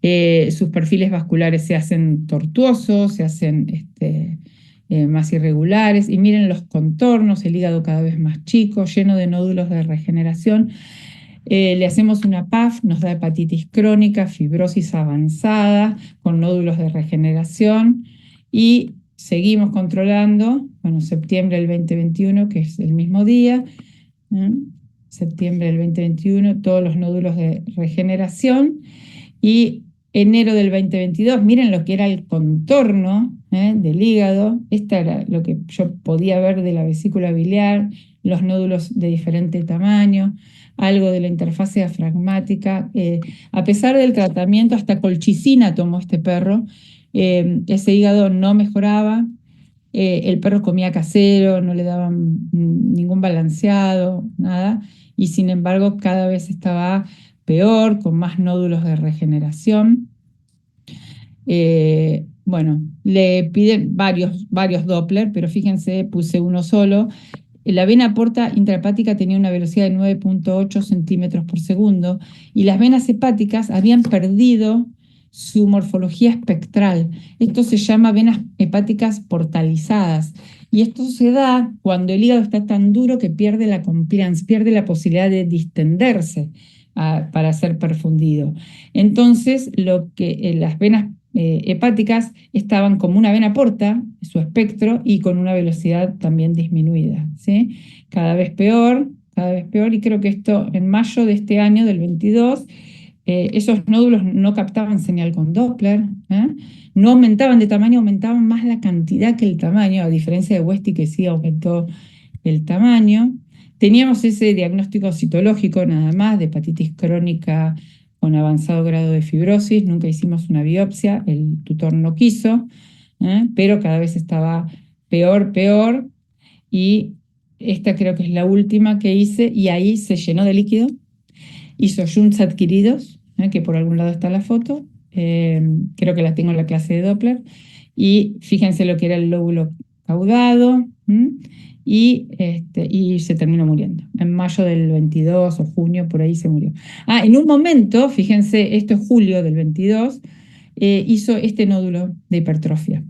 sus perfiles vasculares se hacen tortuosos, se hacen más irregulares, y miren los contornos, el hígado cada vez más chico, lleno de nódulos de regeneración. Le hacemos una PAF, nos da hepatitis crónica, fibrosis avanzada, con nódulos de regeneración, y seguimos controlando, bueno, septiembre del 2021, que es el mismo día, septiembre del 2021, todos los nódulos de regeneración, y enero del 2022, miren lo que era el contorno del hígado. Esta era lo que yo podía ver de la vesícula biliar, los nódulos de diferente tamaño, algo de la interfase diafragmática. A pesar del tratamiento, hasta colchicina tomó este perro, ese hígado no mejoraba. El perro comía casero, no le daban ningún balanceado, nada, y sin embargo cada vez estaba peor, con más nódulos de regeneración. Bueno, le piden varios Doppler, pero fíjense, puse uno solo. La vena porta intrahepática tenía una velocidad de 9.8 centímetros por segundo y las venas hepáticas habían perdido su morfología espectral. Esto se llama venas hepáticas portalizadas. Y esto se da cuando el hígado está tan duro que pierde la compliance, pierde la posibilidad de distenderse para ser perfundido. Entonces, las venas hepáticas estaban como una vena porta, su espectro, y con una velocidad también disminuida, ¿sí? Cada vez peor, y creo que esto en mayo de este año, del 22, esos nódulos no captaban señal con Doppler, ¿eh? No aumentaban de tamaño, aumentaban más la cantidad que el tamaño, a diferencia de Westy que sí aumentó el tamaño. Teníamos ese diagnóstico citológico nada más de hepatitis crónica con avanzado grado de fibrosis, nunca hicimos una biopsia, el tutor no quiso, pero cada vez estaba peor, y esta creo que es la última que hice, y ahí se llenó de líquido, hizo shunts adquiridos, que por algún lado está la foto, creo que la tengo en la clase de Doppler, y fíjense lo que era el lóbulo caudado, y se terminó muriendo. En mayo del 22 o junio, por ahí se murió. En un momento, fíjense, esto es julio del 22, hizo este nódulo de hipertrofia.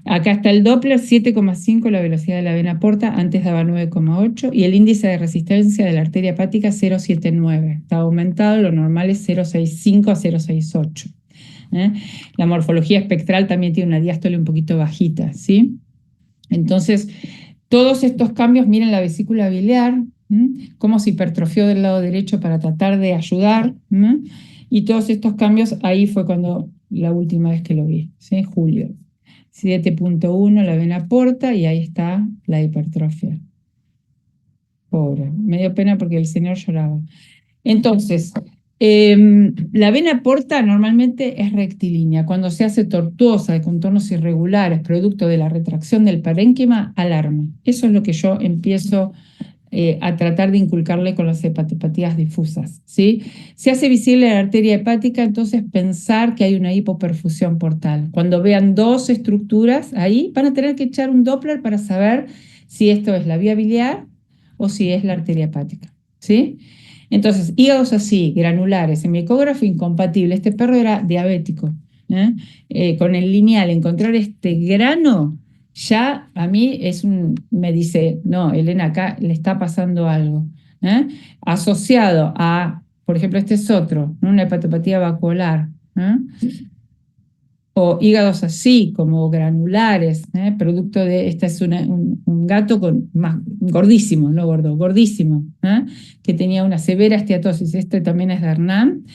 Acá está el Doppler, 7,5 la velocidad de la vena porta, antes daba 9,8, y el índice de resistencia de la arteria hepática 0,79. Estaba aumentado, lo normal es 0,65 a 0,68. La morfología espectral también tiene una diástole un poquito bajita, ¿sí? Entonces, todos estos cambios, miren la vesícula biliar, cómo se hipertrofió del lado derecho para tratar de ayudar, y todos estos cambios, ahí fue cuando la última vez que lo vi, ¿sí? Julio. 7.1 la vena porta y ahí está la hipertrofia. Pobre, me dio pena porque el señor lloraba. Entonces, la vena porta normalmente es rectilínea. Cuando se hace tortuosa, de contornos irregulares, producto de la retracción del parénquima, alarma. Eso es lo que yo empiezo a tratar de inculcarle con las hepatopatías difusas, ¿sí? Se hace visible la arteria hepática, entonces pensar que hay una hipoperfusión portal. Cuando vean dos estructuras ahí, van a tener que echar un Doppler para saber si esto es la vía biliar o si es la arteria hepática, ¿sí? Entonces, hígados así, granulares, en mi ecógrafo incompatible. Este perro era diabético, con el lineal, encontrar este grano, ya a mí me dice, no, Elena, acá le está pasando algo. Asociado a, por ejemplo, este es otro, una hepatopatía vacuolar, o hígados así, como granulares, producto de, este es un gato gordísimo, no gordo, gordísimo, que tenía una severa esteatosis, este también es de Hernán.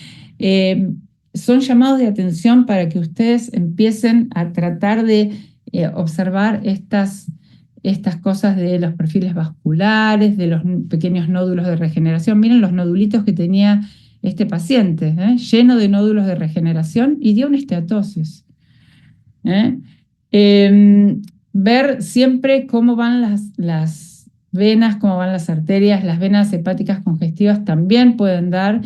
Son llamados de atención para que ustedes empiecen a tratar de observar estas cosas de los perfiles vasculares, de los pequeños nódulos de regeneración. Miren los nodulitos que tenía este paciente, lleno de nódulos de regeneración, y dio una esteatosis. Ver siempre cómo van las venas, cómo van las arterias. Las venas hepáticas congestivas también pueden dar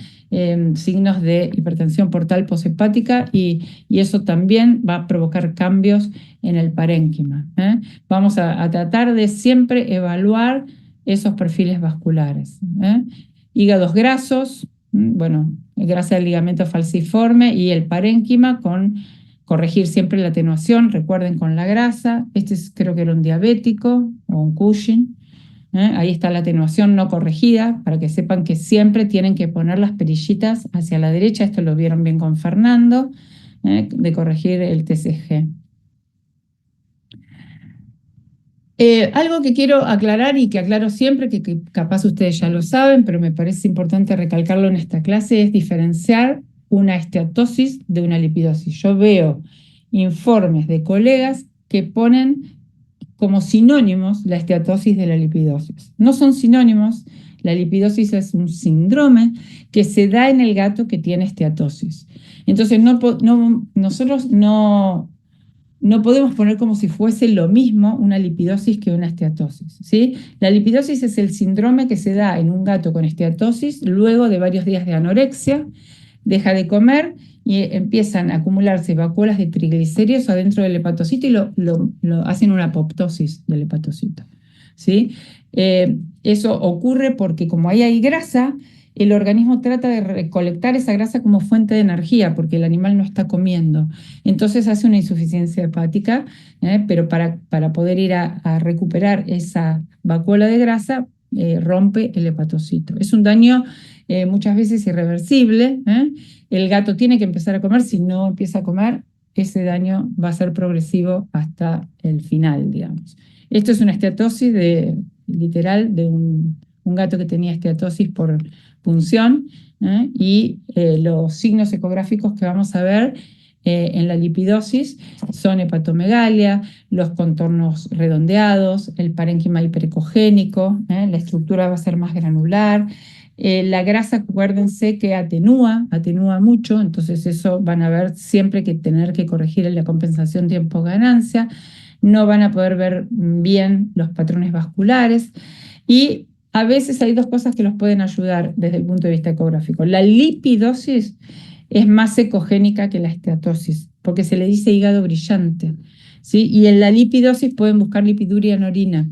signos de hipertensión portal poshepática, y eso también va a provocar cambios en el parénquima. Vamos a tratar de siempre evaluar esos perfiles vasculares. Hígados grasos, bueno, grasa del ligamento falciforme, y el parénquima con corregir siempre la atenuación, recuerden, con la grasa. Creo que era un diabético o un Cushing. Ahí está la atenuación no corregida, para que sepan que siempre tienen que poner las perillitas hacia la derecha. Esto lo vieron bien con Fernando, de corregir el TCG. Algo que quiero aclarar y que aclaro siempre, que capaz ustedes ya lo saben, pero me parece importante recalcarlo en esta clase, es diferenciar una esteatosis de una lipidosis. Yo veo informes de colegas que ponen como sinónimos la esteatosis de la lipidosis. No son sinónimos. La lipidosis es un síndrome que se da en el gato que tiene esteatosis. Entonces, nosotros no no podemos poner como si fuese lo mismo una lipidosis que una esteatosis, ¿sí? La lipidosis es el síndrome que se da en un gato con esteatosis luego de varios días de anorexia, deja de comer y empiezan a acumularse vacuolas de triglicéridos adentro del hepatocito y lo hacen una apoptosis del hepatocito, ¿sí? Eso ocurre porque como ahí hay grasa, el organismo trata de recolectar esa grasa como fuente de energía porque el animal no está comiendo. Entonces hace una insuficiencia hepática, pero para poder ir a recuperar esa vacuola de grasa, rompe el hepatocito. Es un daño muchas veces irreversible. El gato tiene que empezar a comer, si no empieza a comer, ese daño va a ser progresivo hasta el final, digamos. Esto es una esteatosis literal de un gato que tenía esteatosis por punción, y los signos ecográficos que vamos a ver en la lipidosis son hepatomegalia, los contornos redondeados, el parénquima hiperecogénico, la estructura va a ser más granular. La grasa, acuérdense que atenúa mucho, entonces eso van a ver siempre que tener que corregir en la compensación tiempo-ganancia. No van a poder ver bien los patrones vasculares y a veces hay dos cosas que los pueden ayudar desde el punto de vista ecográfico. La lipidosis es más ecogénica que la esteatosis, porque se le dice hígado brillante, ¿sí? Y en la lipidosis pueden buscar lipiduria en orina.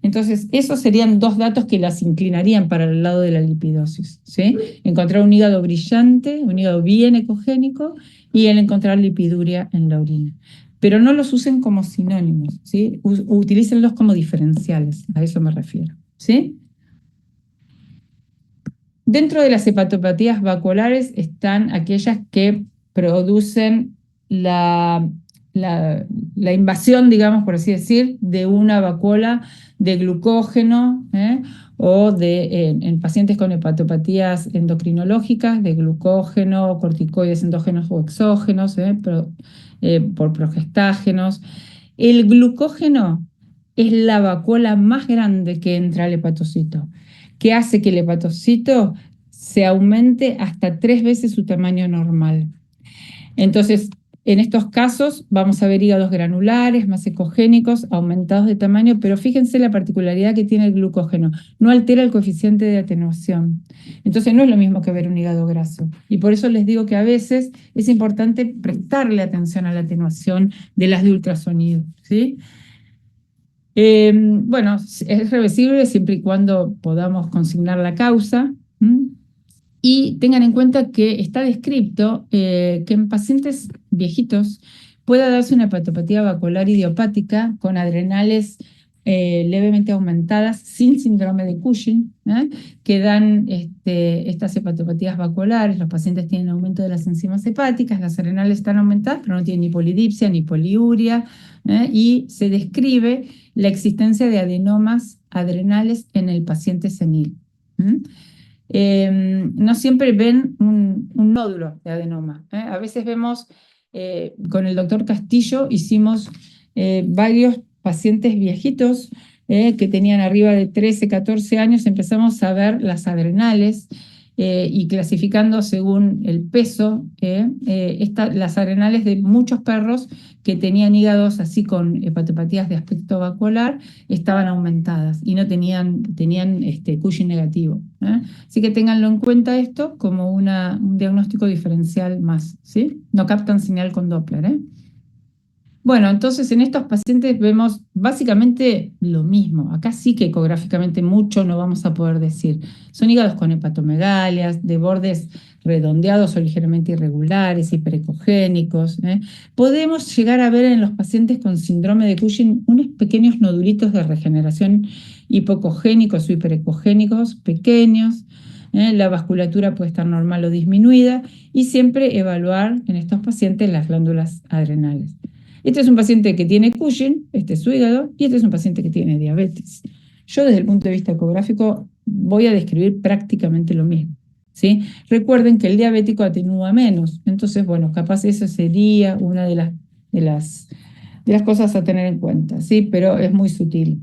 Entonces, esos serían dos datos que las inclinarían para el lado de la lipidosis, ¿sí? Encontrar un hígado brillante, un hígado bien ecogénico, y el encontrar lipiduria en la orina. Pero no los usen como sinónimos, ¿sí? Utilícenlos como diferenciales, a eso me refiero, ¿sí? Dentro de las hepatopatías vasculares están aquellas que producen la invasión, digamos, por así decir, de una vacuola de glucógeno, o en pacientes con hepatopatías endocrinológicas, de glucógeno, corticoides endógenos o exógenos, por progestágenos. El glucógeno es la vacuola más grande que entra al hepatocito, que hace que el hepatocito se aumente hasta 3 veces su tamaño normal. Entonces, en estos casos vamos a ver hígados granulares, más ecogénicos, aumentados de tamaño, pero fíjense la particularidad que tiene el glucógeno, no altera el coeficiente de atenuación. Entonces no es lo mismo que ver un hígado graso. Y por eso les digo que a veces es importante prestarle atención a la atenuación de las de ultrasonido, ¿sí? Bueno, es reversible siempre y cuando podamos consignar la causa. Y tengan en cuenta que está descrito que en pacientes viejitos pueda darse una hepatopatía vascular idiopática con adrenales levemente aumentadas sin síndrome de Cushing, que dan estas hepatopatías vasculares. Los pacientes tienen aumento de las enzimas hepáticas, las adrenales están aumentadas, pero no tienen ni polidipsia ni poliuria, y se describe la existencia de adenomas adrenales en el paciente senil. No siempre ven un nódulo de adenoma. A veces vemos, con el doctor Castillo hicimos varios pacientes viejitos que tenían arriba de 13, 14 años, empezamos a ver las adrenales y clasificando según el peso, las adrenales de muchos perros que tenían hígados así con hepatopatías de aspecto vascular estaban aumentadas y no tenían Cushing negativo. Así que ténganlo en cuenta esto como un diagnóstico diferencial más, ¿sí? No captan señal con Doppler, Bueno, entonces en estos pacientes vemos básicamente lo mismo. Acá sí que ecográficamente mucho no vamos a poder decir. Son hígados con hepatomegalias, de bordes redondeados o ligeramente irregulares, hiperecogénicos. Podemos llegar a ver en los pacientes con síndrome de Cushing unos pequeños nodulitos de regeneración hipocogénicos o hiperecogénicos pequeños. La vasculatura puede estar normal o disminuida y siempre evaluar en estos pacientes las glándulas adrenales. Este es un paciente que tiene Cushing, este es su hígado, y este es un paciente que tiene diabetes. Yo desde el punto de vista ecográfico voy a describir prácticamente lo mismo, ¿sí? Recuerden que el diabético atenúa menos, entonces, bueno, capaz eso sería una de las cosas a tener en cuenta, ¿sí? Pero es muy sutil.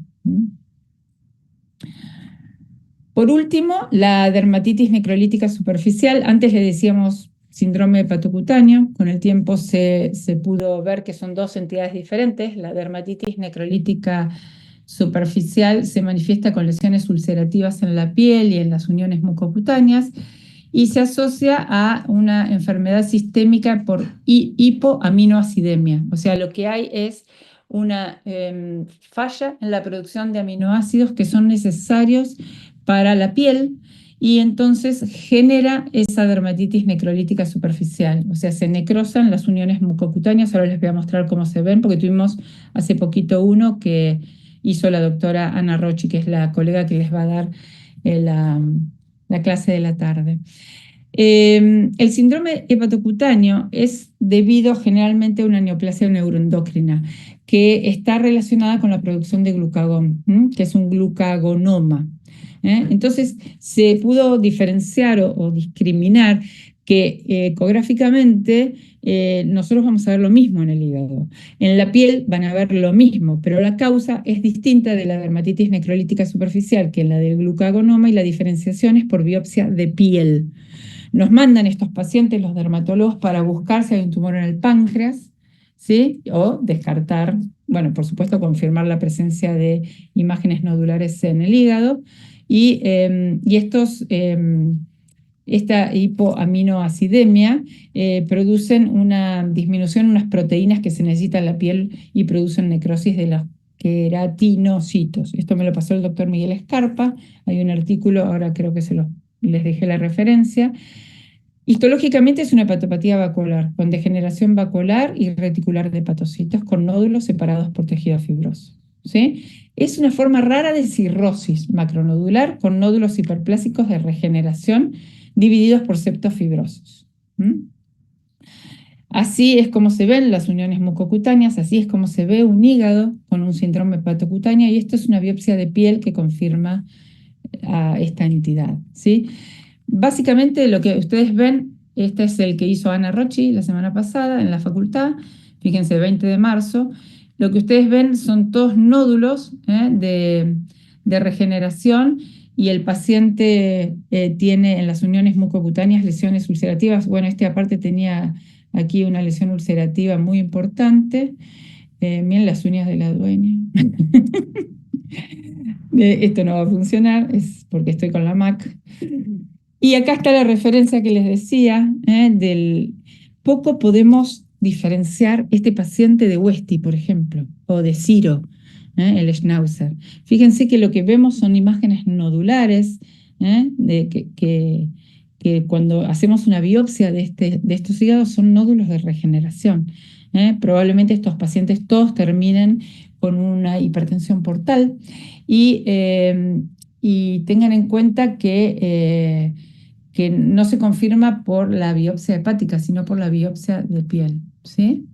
Por último, la dermatitis necrolítica superficial. Antes le decíamos síndrome hepatocutáneo. Con el tiempo se pudo ver que son dos entidades diferentes. La dermatitis necrolítica superficial se manifiesta con lesiones ulcerativas en la piel y en las uniones mucocutáneas y se asocia a una enfermedad sistémica por hipoaminoacidemia. O sea, lo que hay es una falla en la producción de aminoácidos que son necesarios para la piel y entonces genera esa dermatitis necrolítica superficial. O sea, se necrosan las uniones mucocutáneas. Ahora les voy a mostrar cómo se ven, porque tuvimos hace poquito uno que hizo la doctora Ana Rocci, que es la colega que les va a dar la clase de la tarde. El síndrome hepatocutáneo es debido generalmente a una neoplasia neuroendocrina que está relacionada con la producción de glucagón, que es un glucagonoma. Entonces se pudo diferenciar o discriminar que ecográficamente nosotros vamos a ver lo mismo en el hígado. En la piel van a ver lo mismo, pero la causa es distinta de la dermatitis necrolítica superficial que en la del glucagonoma y la diferenciación es por biopsia de piel. Nos mandan estos pacientes, los dermatólogos, para buscar si hay un tumor en el páncreas, ¿sí? O descartar, bueno, por supuesto, confirmar la presencia de imágenes nodulares en el hígado. Y esta hipoaminoacidemia producen una disminución en unas proteínas que se necesitan en la piel y producen necrosis de los queratinocitos. Esto me lo pasó el doctor Miguel Escarpa. Hay un artículo, ahora creo que les dejé la referencia. Histológicamente es una hepatopatía vacuolar, con degeneración vacuolar y reticular de hepatocitos, con nódulos separados por tejido fibroso, ¿sí? Es una forma rara de cirrosis macronodular con nódulos hiperplásicos de regeneración divididos por septos fibrosos. Así es como se ven las uniones mucocutáneas, así es como se ve un hígado con un síndrome hepatocutáneo, y esto es una biopsia de piel que confirma a esta entidad, ¿sí? Básicamente lo que ustedes ven, este es el que hizo Ana Rocci la semana pasada en la facultad, fíjense, 20 de marzo. Lo que ustedes ven son todos nódulos de regeneración y el paciente tiene en las uniones mucocutáneas lesiones ulcerativas. Bueno, este aparte tenía aquí una lesión ulcerativa muy importante. Miren las uñas de la dueña. Esto no va a funcionar, es porque estoy con la Mac. Y acá está la referencia que les decía, del poco podemos diferenciar este paciente de Westy, por ejemplo, o de Ciro, el Schnauzer. Fíjense que lo que vemos son imágenes nodulares, que cuando hacemos una biopsia de estos hígados son nódulos de regeneración. Probablemente estos pacientes todos terminen con una hipertensión portal y tengan en cuenta que no se confirma por la biopsia hepática, sino por la biopsia de piel, ¿sí?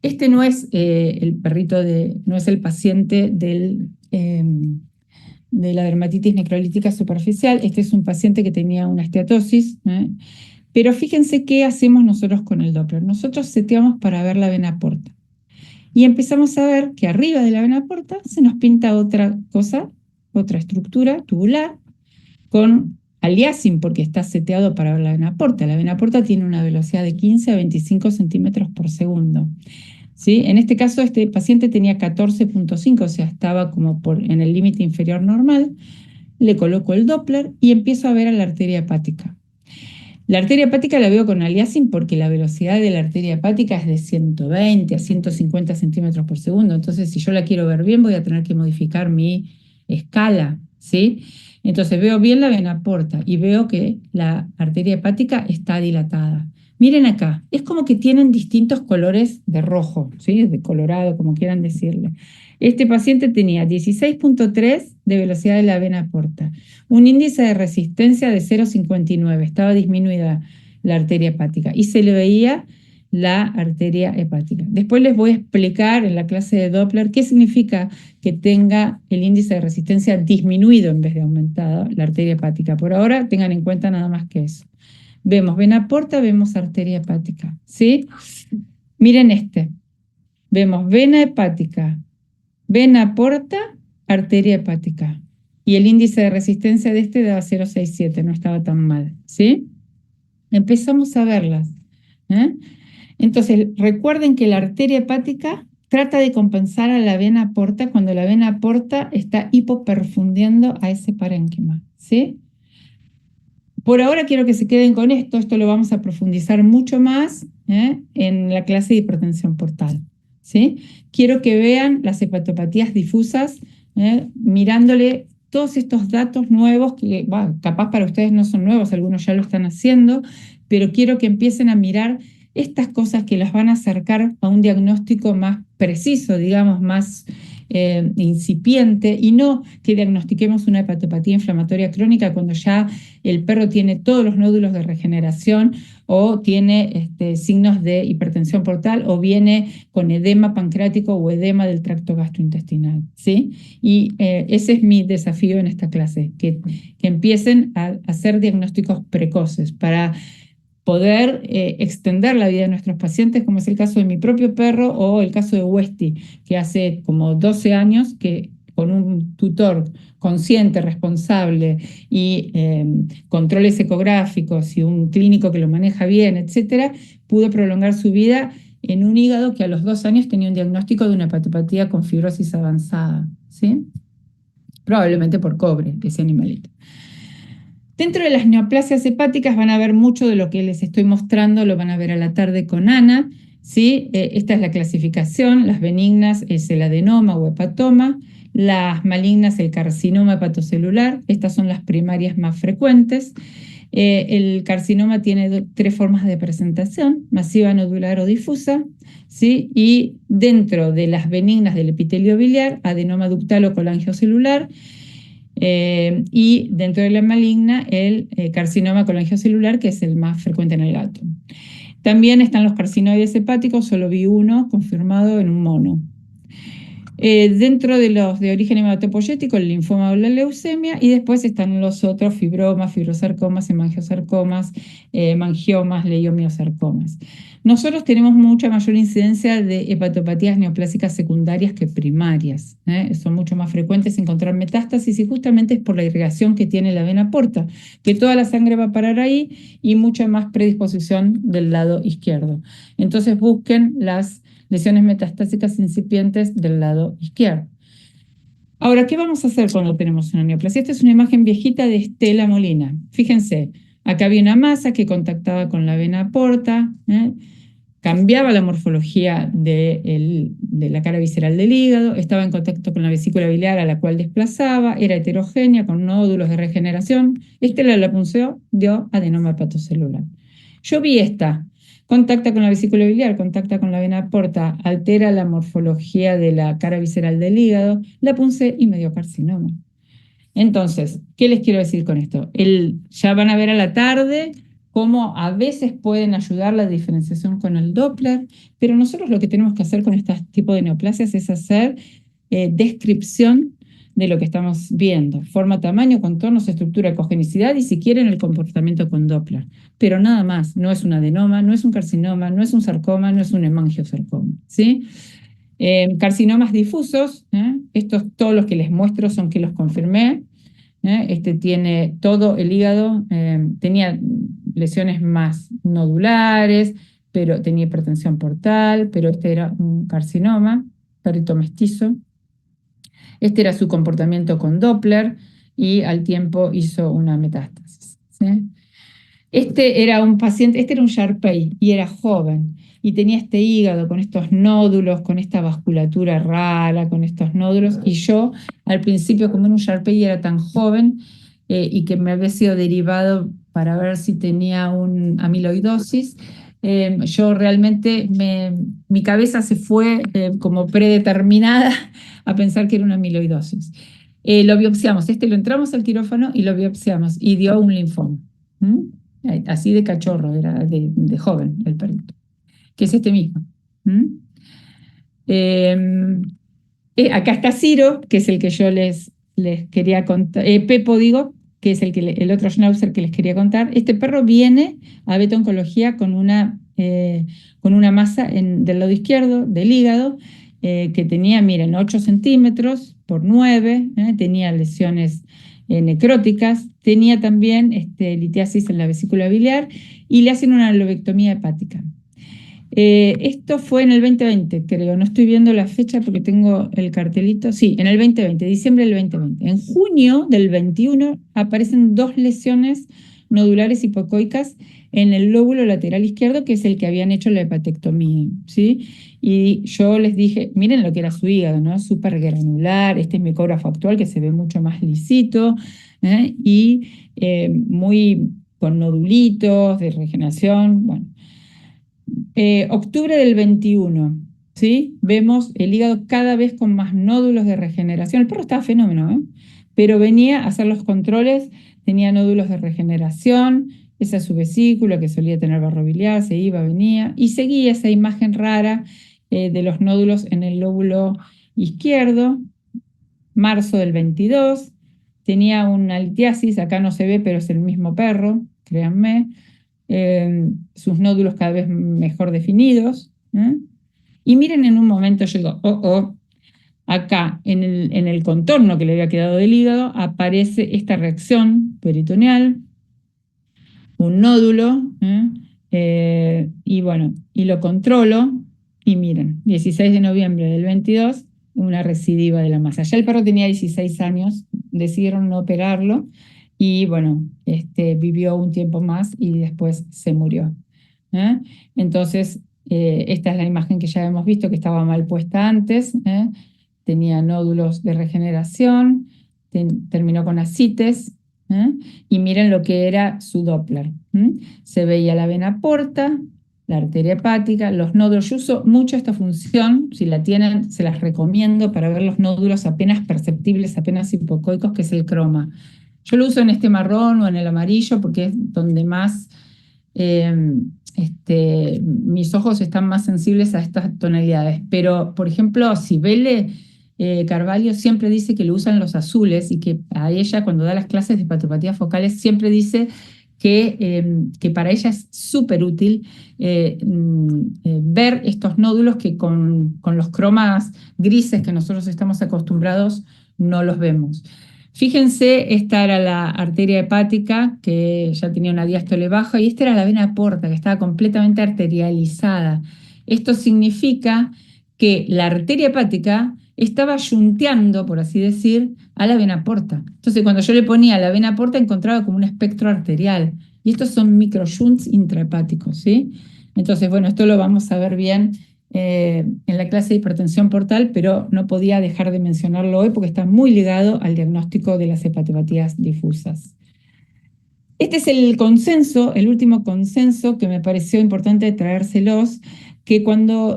Este no es el perrito no es el paciente de la dermatitis necrolítica superficial. Este es un paciente que tenía una esteatosis, pero fíjense qué hacemos nosotros con el Doppler. Nosotros seteamos para ver la vena porta y empezamos a ver que arriba de la vena porta se nos pinta otra cosa, otra estructura tubular con aliasing, porque está seteado para ver la vena porta. La vena porta tiene una velocidad de 15 a 25 centímetros por segundo. ¿Sí? En este caso, este paciente tenía 14.5, o sea, estaba como en el límite inferior normal. Le coloco el Doppler y empiezo a ver a la arteria hepática. La arteria hepática la veo con aliasing porque la velocidad de la arteria hepática es de 120 a 150 centímetros por segundo. Entonces, si yo la quiero ver bien, voy a tener que modificar mi escala, ¿sí? Entonces, veo bien la vena porta y veo que la arteria hepática está dilatada. Miren acá, es como que tienen distintos colores de rojo, ¿sí? De colorado, como quieran decirle. Este paciente tenía 16.3 de velocidad de la vena porta, un índice de resistencia de 0,59, estaba disminuida la arteria hepática y se le veía la arteria hepática. Después les voy a explicar en la clase de Doppler qué significa que tenga el índice de resistencia disminuido en vez de aumentado la arteria hepática. Por ahora tengan en cuenta nada más que eso. Vemos vena porta, vemos arteria hepática, ¿sí? Miren este. Vemos vena hepática, vena porta, arteria hepática. y el índice de resistencia de este daba 0,67, no estaba tan mal, ¿sí? Empezamos a verlas, ¿eh? Entonces, recuerden que la arteria hepática trata de compensar a la vena porta cuando la vena porta está hipoperfundiendo a ese parénquima, ¿sí? Por ahora quiero que se queden con esto lo vamos a profundizar mucho más en la clase de hipertensión portal, ¿sí? Quiero que vean las hepatopatías difusas, mirándole todos estos datos nuevos que, bueno, capaz para ustedes no son nuevos, algunos ya lo están haciendo, pero quiero que empiecen a mirar estas cosas que las van a acercar a un diagnóstico más preciso, digamos, más incipiente, y no que diagnostiquemos una hepatopatía inflamatoria crónica cuando ya el perro tiene todos los nódulos de regeneración o tiene signos de hipertensión portal o viene con edema pancreático o edema del tracto gastrointestinal, ¿sí? Y ese es mi desafío en esta clase, que empiecen a hacer diagnósticos precoces para poder extender la vida de nuestros pacientes, como es el caso de mi propio perro o el caso de Westy, que hace como 12 años que con un tutor consciente, responsable y controles ecográficos y un clínico que lo maneja bien, etcétera, pudo prolongar su vida en un hígado que a los 2 años tenía un diagnóstico de una hepatopatía con fibrosis avanzada, ¿sí? Probablemente por cobre, ese animalito. Dentro de las neoplasias hepáticas van a ver mucho de lo que les estoy mostrando, lo van a ver a la tarde con Ana, ¿sí? Esta es la clasificación, las benignas es el adenoma o hepatoma, las malignas el carcinoma hepatocelular, estas son las primarias más frecuentes. El carcinoma tiene 3 formas de presentación, masiva, nodular o difusa, ¿sí? Y dentro de las benignas del epitelio biliar, adenoma ductal o colangiocelular, y dentro de la maligna el carcinoma colangiocelular, que es el más frecuente en el gato. También están los carcinoides hepáticos, solo vi uno confirmado en un mono. Dentro de los de origen hematopoyético, el linfoma o la leucemia, y después están los otros fibromas, fibrosarcomas, hemangiosarcomas, mangiomas, leiomiosarcomas. Nosotros tenemos mucha mayor incidencia de hepatopatías neoplásicas secundarias que primarias, son mucho más frecuentes encontrar metástasis y justamente es por la irrigación que tiene la vena porta, que toda la sangre va a parar ahí y mucha más predisposición del lado izquierdo. Entonces busquen las lesiones metastásicas incipientes del lado izquierdo. Ahora, ¿qué vamos a hacer cuando tenemos una neoplasia? Esta es una imagen viejita de Estela Molina. Fíjense, acá había una masa que contactaba con la vena porta, cambiaba la morfología de la cara visceral del hígado, estaba en contacto con la vesícula biliar a la cual desplazaba, era heterogénea con nódulos de regeneración. Estela la punceó, dio adenoma hepatocelular. Yo vi esta. Contacta con la vesícula biliar, contacta con la vena porta, altera la morfología de la cara visceral del hígado, la punce y me dio carcinoma. Entonces, ¿qué les quiero decir con esto? Ya van a ver a la tarde cómo a veces pueden ayudar la diferenciación con el Doppler, pero nosotros lo que tenemos que hacer con este tipo de neoplasias es hacer descripción de lo que estamos viendo, forma, tamaño, contornos, estructura, ecogenicidad y si quieren el comportamiento con Doppler, pero nada más, no es un adenoma, no es un carcinoma, no es un sarcoma, no es un hemangiosarcoma, ¿sí? Carcinomas difusos, estos todos los que les muestro son que los confirmé, este tiene todo el hígado, tenía lesiones más nodulares, pero tenía hipertensión portal, pero este era un carcinoma, perrito mestizo. Este era su comportamiento con Doppler y al tiempo hizo una metástasis, ¿sí? Este era un paciente, este era un Sharpei y era joven y tenía este hígado con estos nódulos, con esta vasculatura rara, con estos nódulos, y yo al principio, como en un Sharpei era tan joven y que me había sido derivado para ver si tenía un amiloidosis, yo realmente, mi cabeza se fue como predeterminada a pensar que era una amiloidosis. Lo biopsiamos, lo entramos al quirófano y lo biopsiamos y dio un linfoma. Así de cachorro, era de joven el perrito, que es este mismo. Acá está Ciro, que es el que yo les quería contar, Pepo digo, que es el otro Schnauzer que les quería contar. Este perro viene a beta-oncología con una masa del lado izquierdo del hígado que tenía, miren, 8 centímetros por 9, tenía lesiones necróticas, tenía también litiasis en la vesícula biliar y le hacen una lobectomía hepática. Esto fue en el 2020, creo, no estoy viendo la fecha porque tengo el cartelito. Sí, en el 2020, diciembre del 2020. En junio del 21 aparecen 2 lesiones nodulares hipocoicas en el lóbulo lateral izquierdo, que es el que habían hecho la hepatectomía, ¿sí? Y yo les dije, miren lo que era su hígado, ¿no? Súper granular, este es mi ecógrafo actual que se ve mucho más lisito, y muy con nodulitos de regeneración, bueno. Octubre del 21, ¿sí? Vemos el hígado cada vez con más nódulos de regeneración. El perro estaba fenómeno, ¿eh? Pero venía a hacer los controles, tenía nódulos de regeneración, esa es su vesícula que solía tener barro biliar, se iba, venía, y seguía esa imagen rara de los nódulos en el lóbulo izquierdo. Marzo del 22, tenía una litiasis, acá no se ve, pero es el mismo perro, créanme. Sus nódulos cada vez mejor definidos. Y miren, en un momento yo digo, acá en el contorno que le había quedado del hígado aparece esta reacción peritoneal, un nódulo, y bueno, y lo controlo, y miren, 16 de noviembre del 22, una recidiva de la masa. Ya el perro tenía 16 años, decidieron no operarlo, y bueno, vivió un tiempo más y después se murió. Entonces, esta es la imagen que ya hemos visto, que estaba mal puesta antes, tenía nódulos de regeneración, terminó con ascites, y miren lo que era su Doppler. Se veía la vena porta, la arteria hepática, los nódulos. Yo uso mucho esta función, si la tienen, se las recomiendo para ver los nódulos apenas perceptibles, apenas hipocoicos, que es el croma. Yo lo uso en este marrón o en el amarillo porque es donde más mis ojos están más sensibles a estas tonalidades. Pero, por ejemplo, Cibele Carvalho siempre dice que lo usan los azules y que a ella, cuando da las clases de hepatopatías focales, siempre dice que para ella es súper útil ver estos nódulos que con los cromas grises que nosotros estamos acostumbrados no los vemos. Fíjense, esta era la arteria hepática, que ya tenía una diástole baja, y esta era la vena porta, que estaba completamente arterializada. Esto significa que la arteria hepática estaba yunteando, por así decir, a la vena porta. Entonces, cuando yo le ponía la vena porta, encontraba como un espectro arterial. Y estos son microshunts intrahepáticos, ¿sí? Entonces, bueno, esto lo vamos a ver bien en la clase de hipertensión portal, pero no podía dejar de mencionarlo hoy porque está muy ligado al diagnóstico de las hepatopatías difusas. Este es el consenso, el último consenso que me pareció importante traérselos, que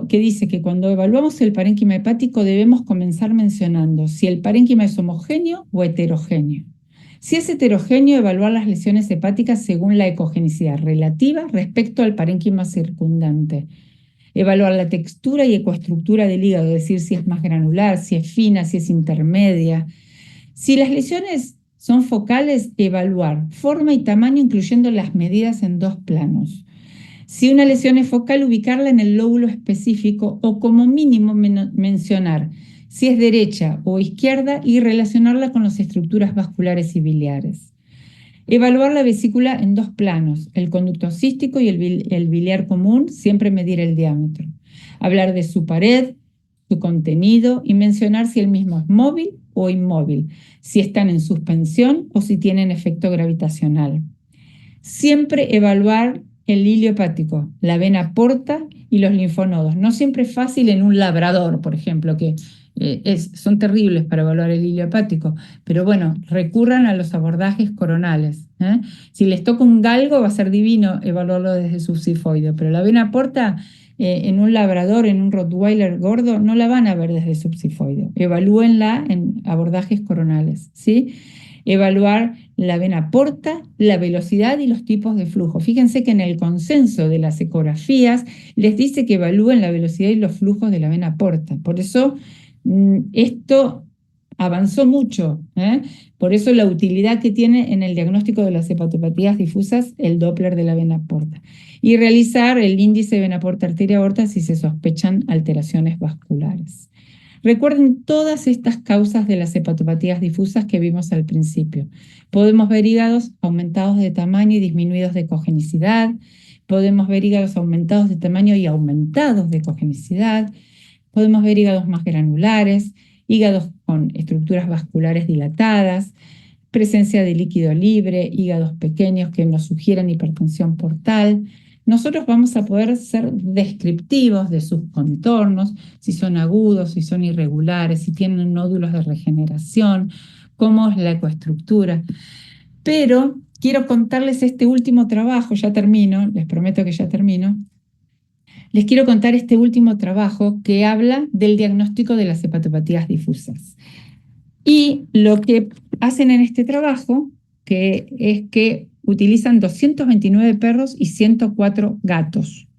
dice que cuando evaluamos el parénquima hepático debemos comenzar mencionando si el parénquima es homogéneo o heterogéneo. Si es heterogéneo, evaluar las lesiones hepáticas según la ecogenicidad relativa respecto al parénquima circundante. Evaluar la textura y ecoestructura del hígado, es decir, si es más granular, si es fina, si es intermedia. Si las lesiones son focales, evaluar forma y tamaño, incluyendo las medidas en 2 planos. Si una lesión es focal, ubicarla en el lóbulo específico o como mínimo mencionar si es derecha o izquierda y relacionarla con las estructuras vasculares y biliares. Evaluar la vesícula en 2 planos, el conducto cístico y el biliar común, siempre medir el diámetro. Hablar de su pared, su contenido y mencionar si el mismo es móvil o inmóvil, si están en suspensión o si tienen efecto gravitacional. Siempre evaluar el hilio hepático, la vena porta y los linfonodos. No siempre es fácil en un labrador, por ejemplo, que son terribles para evaluar el hilio hepático, pero bueno, recurran a los abordajes coronales. Si les toca un galgo va a ser divino evaluarlo desde subsifoideo, pero la vena porta en un labrador, en un rottweiler gordo, no la van a ver desde subsifoideo. Evalúenla en abordajes coronales, ¿sí? Evaluar la vena porta, la velocidad y los tipos de flujo. Fíjense que en el consenso de las ecografías les dice que evalúen la velocidad y los flujos de la vena porta. Por eso esto avanzó mucho, por eso la utilidad que tiene en el diagnóstico de las hepatopatías difusas el Doppler de la vena porta. Y realizar el índice vena porta arteria aorta si se sospechan alteraciones vasculares. Recuerden todas estas causas de las hepatopatías difusas que vimos al principio. Podemos ver hígados aumentados de tamaño y disminuidos de ecogenicidad. Podemos ver hígados aumentados de tamaño y aumentados de ecogenicidad. Podemos ver hígados más granulares, hígados con estructuras vasculares dilatadas, presencia de líquido libre, hígados pequeños que nos sugieren hipertensión portal. Nosotros vamos a poder ser descriptivos de sus contornos, si son agudos, si son irregulares, si tienen nódulos de regeneración, cómo es la ecoestructura. Pero quiero contarles este último trabajo, ya termino, les prometo que ya termino. Les quiero contar este último trabajo que habla del diagnóstico de las hepatopatías difusas. Y lo que hacen en este trabajo es que utilizan 229 perros y 104 gatos,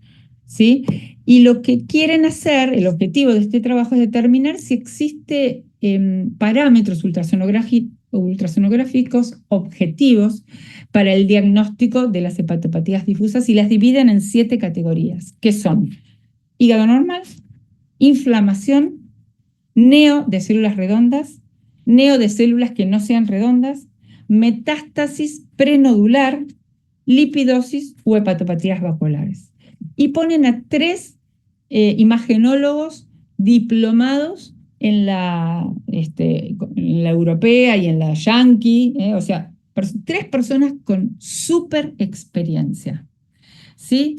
¿sí? Y lo que quieren hacer, el objetivo de este trabajo es determinar si existe parámetros ultrasonográficos objetivos para el diagnóstico de las hepatopatías difusas y las dividen en 7 categorías, que son hígado normal, inflamación, neo de células redondas, neo de células que no sean redondas, metástasis prenodular, lipidosis o hepatopatías vasculares. Y ponen a 3 imagenólogos diplomados en la europea y en la yankee, o sea, 3 personas con súper experiencia, ¿sí?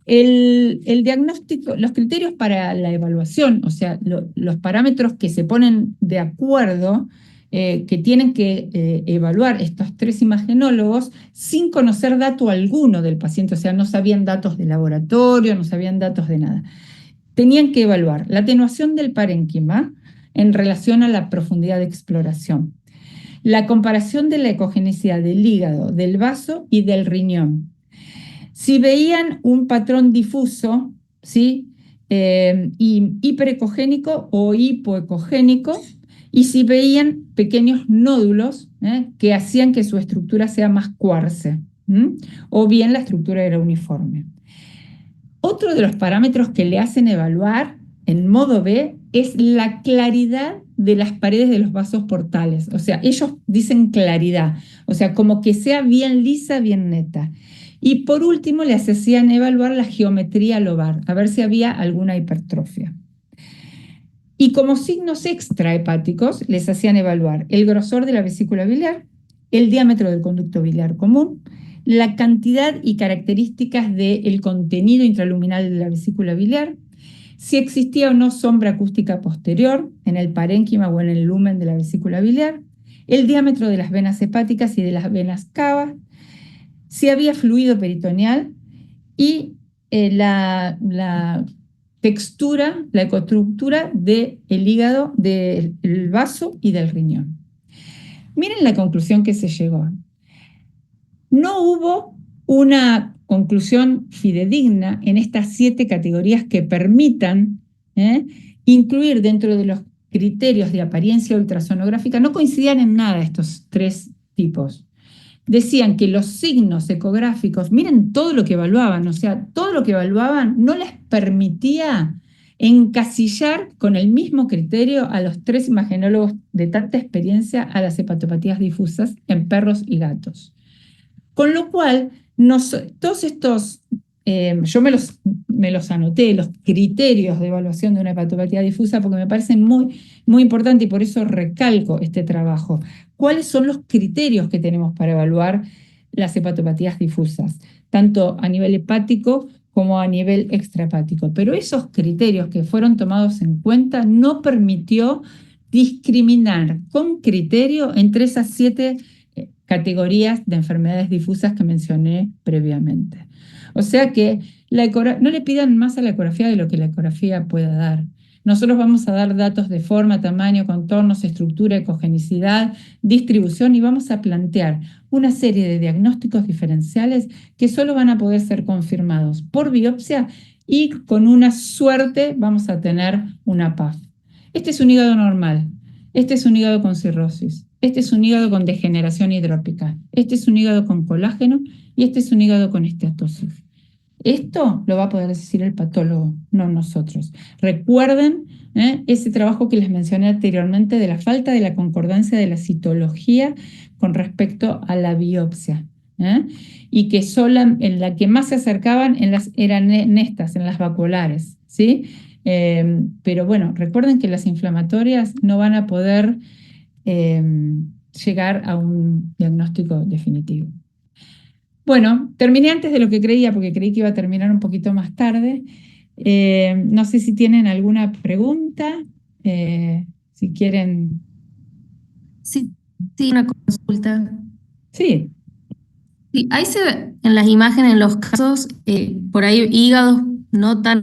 El diagnóstico, los criterios para la evaluación, o sea, los parámetros que se ponen de acuerdo, que tienen que evaluar estos 3 imagenólogos sin conocer dato alguno del paciente, o sea, no sabían datos de laboratorio, no sabían datos de nada. Tenían que evaluar la atenuación del parénquima en relación a la profundidad de exploración, la comparación de la ecogenicidad del hígado, del vaso y del riñón. Si veían un patrón difuso, ¿sí? Y hiperecogénico o hipoecogénico, y si veían pequeños nódulos que hacían que su estructura sea más cuarce, o bien la estructura era uniforme. Otro de los parámetros que le hacen evaluar en modo B es la claridad de las paredes de los vasos portales. O sea, ellos dicen claridad, o sea, como que sea bien lisa, bien neta. Y por último, les hacían evaluar la geometría lobar, a ver si había alguna hipertrofia. Y como signos extrahepáticos, les hacían evaluar el grosor de la vesícula biliar, el diámetro del conducto biliar común, la cantidad y características del contenido intraluminal de la vesícula biliar, si existía o no sombra acústica posterior en el parénquima o en el lumen de la vesícula biliar, el diámetro de las venas hepáticas y de las venas cavas, si había fluido peritoneal y la textura, la ecoestructura del hígado, del vaso y del riñón. Miren la conclusión que se llegó. No hubo una conclusión fidedigna en estas 7 categorías que permitan incluir dentro de los criterios de apariencia ultrasonográfica. No coincidían en nada estos 3 tipos. Decían que los signos ecográficos, miren todo lo que evaluaban, o sea, todo lo que evaluaban no les permitía encasillar con el mismo criterio a los 3 imagenólogos de tanta experiencia a las hepatopatías difusas en perros y gatos. Con lo cual, todos estos, yo me los anoté, los criterios de evaluación de una hepatopatía difusa, porque me parecen muy, muy importantes y por eso recalco este trabajo. ¿Cuáles son los criterios que tenemos para evaluar las hepatopatías difusas? Tanto a nivel hepático como a nivel extrahepático. Pero esos criterios que fueron tomados en cuenta no permitió discriminar con criterio entre esas 7 categorías de enfermedades difusas que mencioné previamente. O sea que no le pidan más a la ecografía de lo que la ecografía pueda dar. Nosotros vamos a dar datos de forma, tamaño, contornos, estructura, ecogenicidad, distribución y vamos a plantear una serie de diagnósticos diferenciales que solo van a poder ser confirmados por biopsia y con una suerte vamos a tener una PAF. Este es un hígado normal, este es un hígado con cirrosis, este es un hígado con degeneración hidrópica, este es un hígado con colágeno y este es un hígado con esteatosis. esto lo va a poder decir el patólogo, no nosotros. Recuerden ese trabajo que les mencioné anteriormente de la falta de la concordancia de la citología con respecto a la biopsia. Y que en la que más se acercaban eran en estas, en las vaculares, ¿sí? Pero bueno, recuerden que las inflamatorias no van a poder llegar a un diagnóstico definitivo. Bueno, terminé antes de lo que creía, porque creí que iba a terminar un poquito más tarde. No sé si tienen alguna pregunta, si quieren. Sí, sí, una consulta. Sí, Sí, ahí se ve en las imágenes, en los casos, por ahí hígados no tan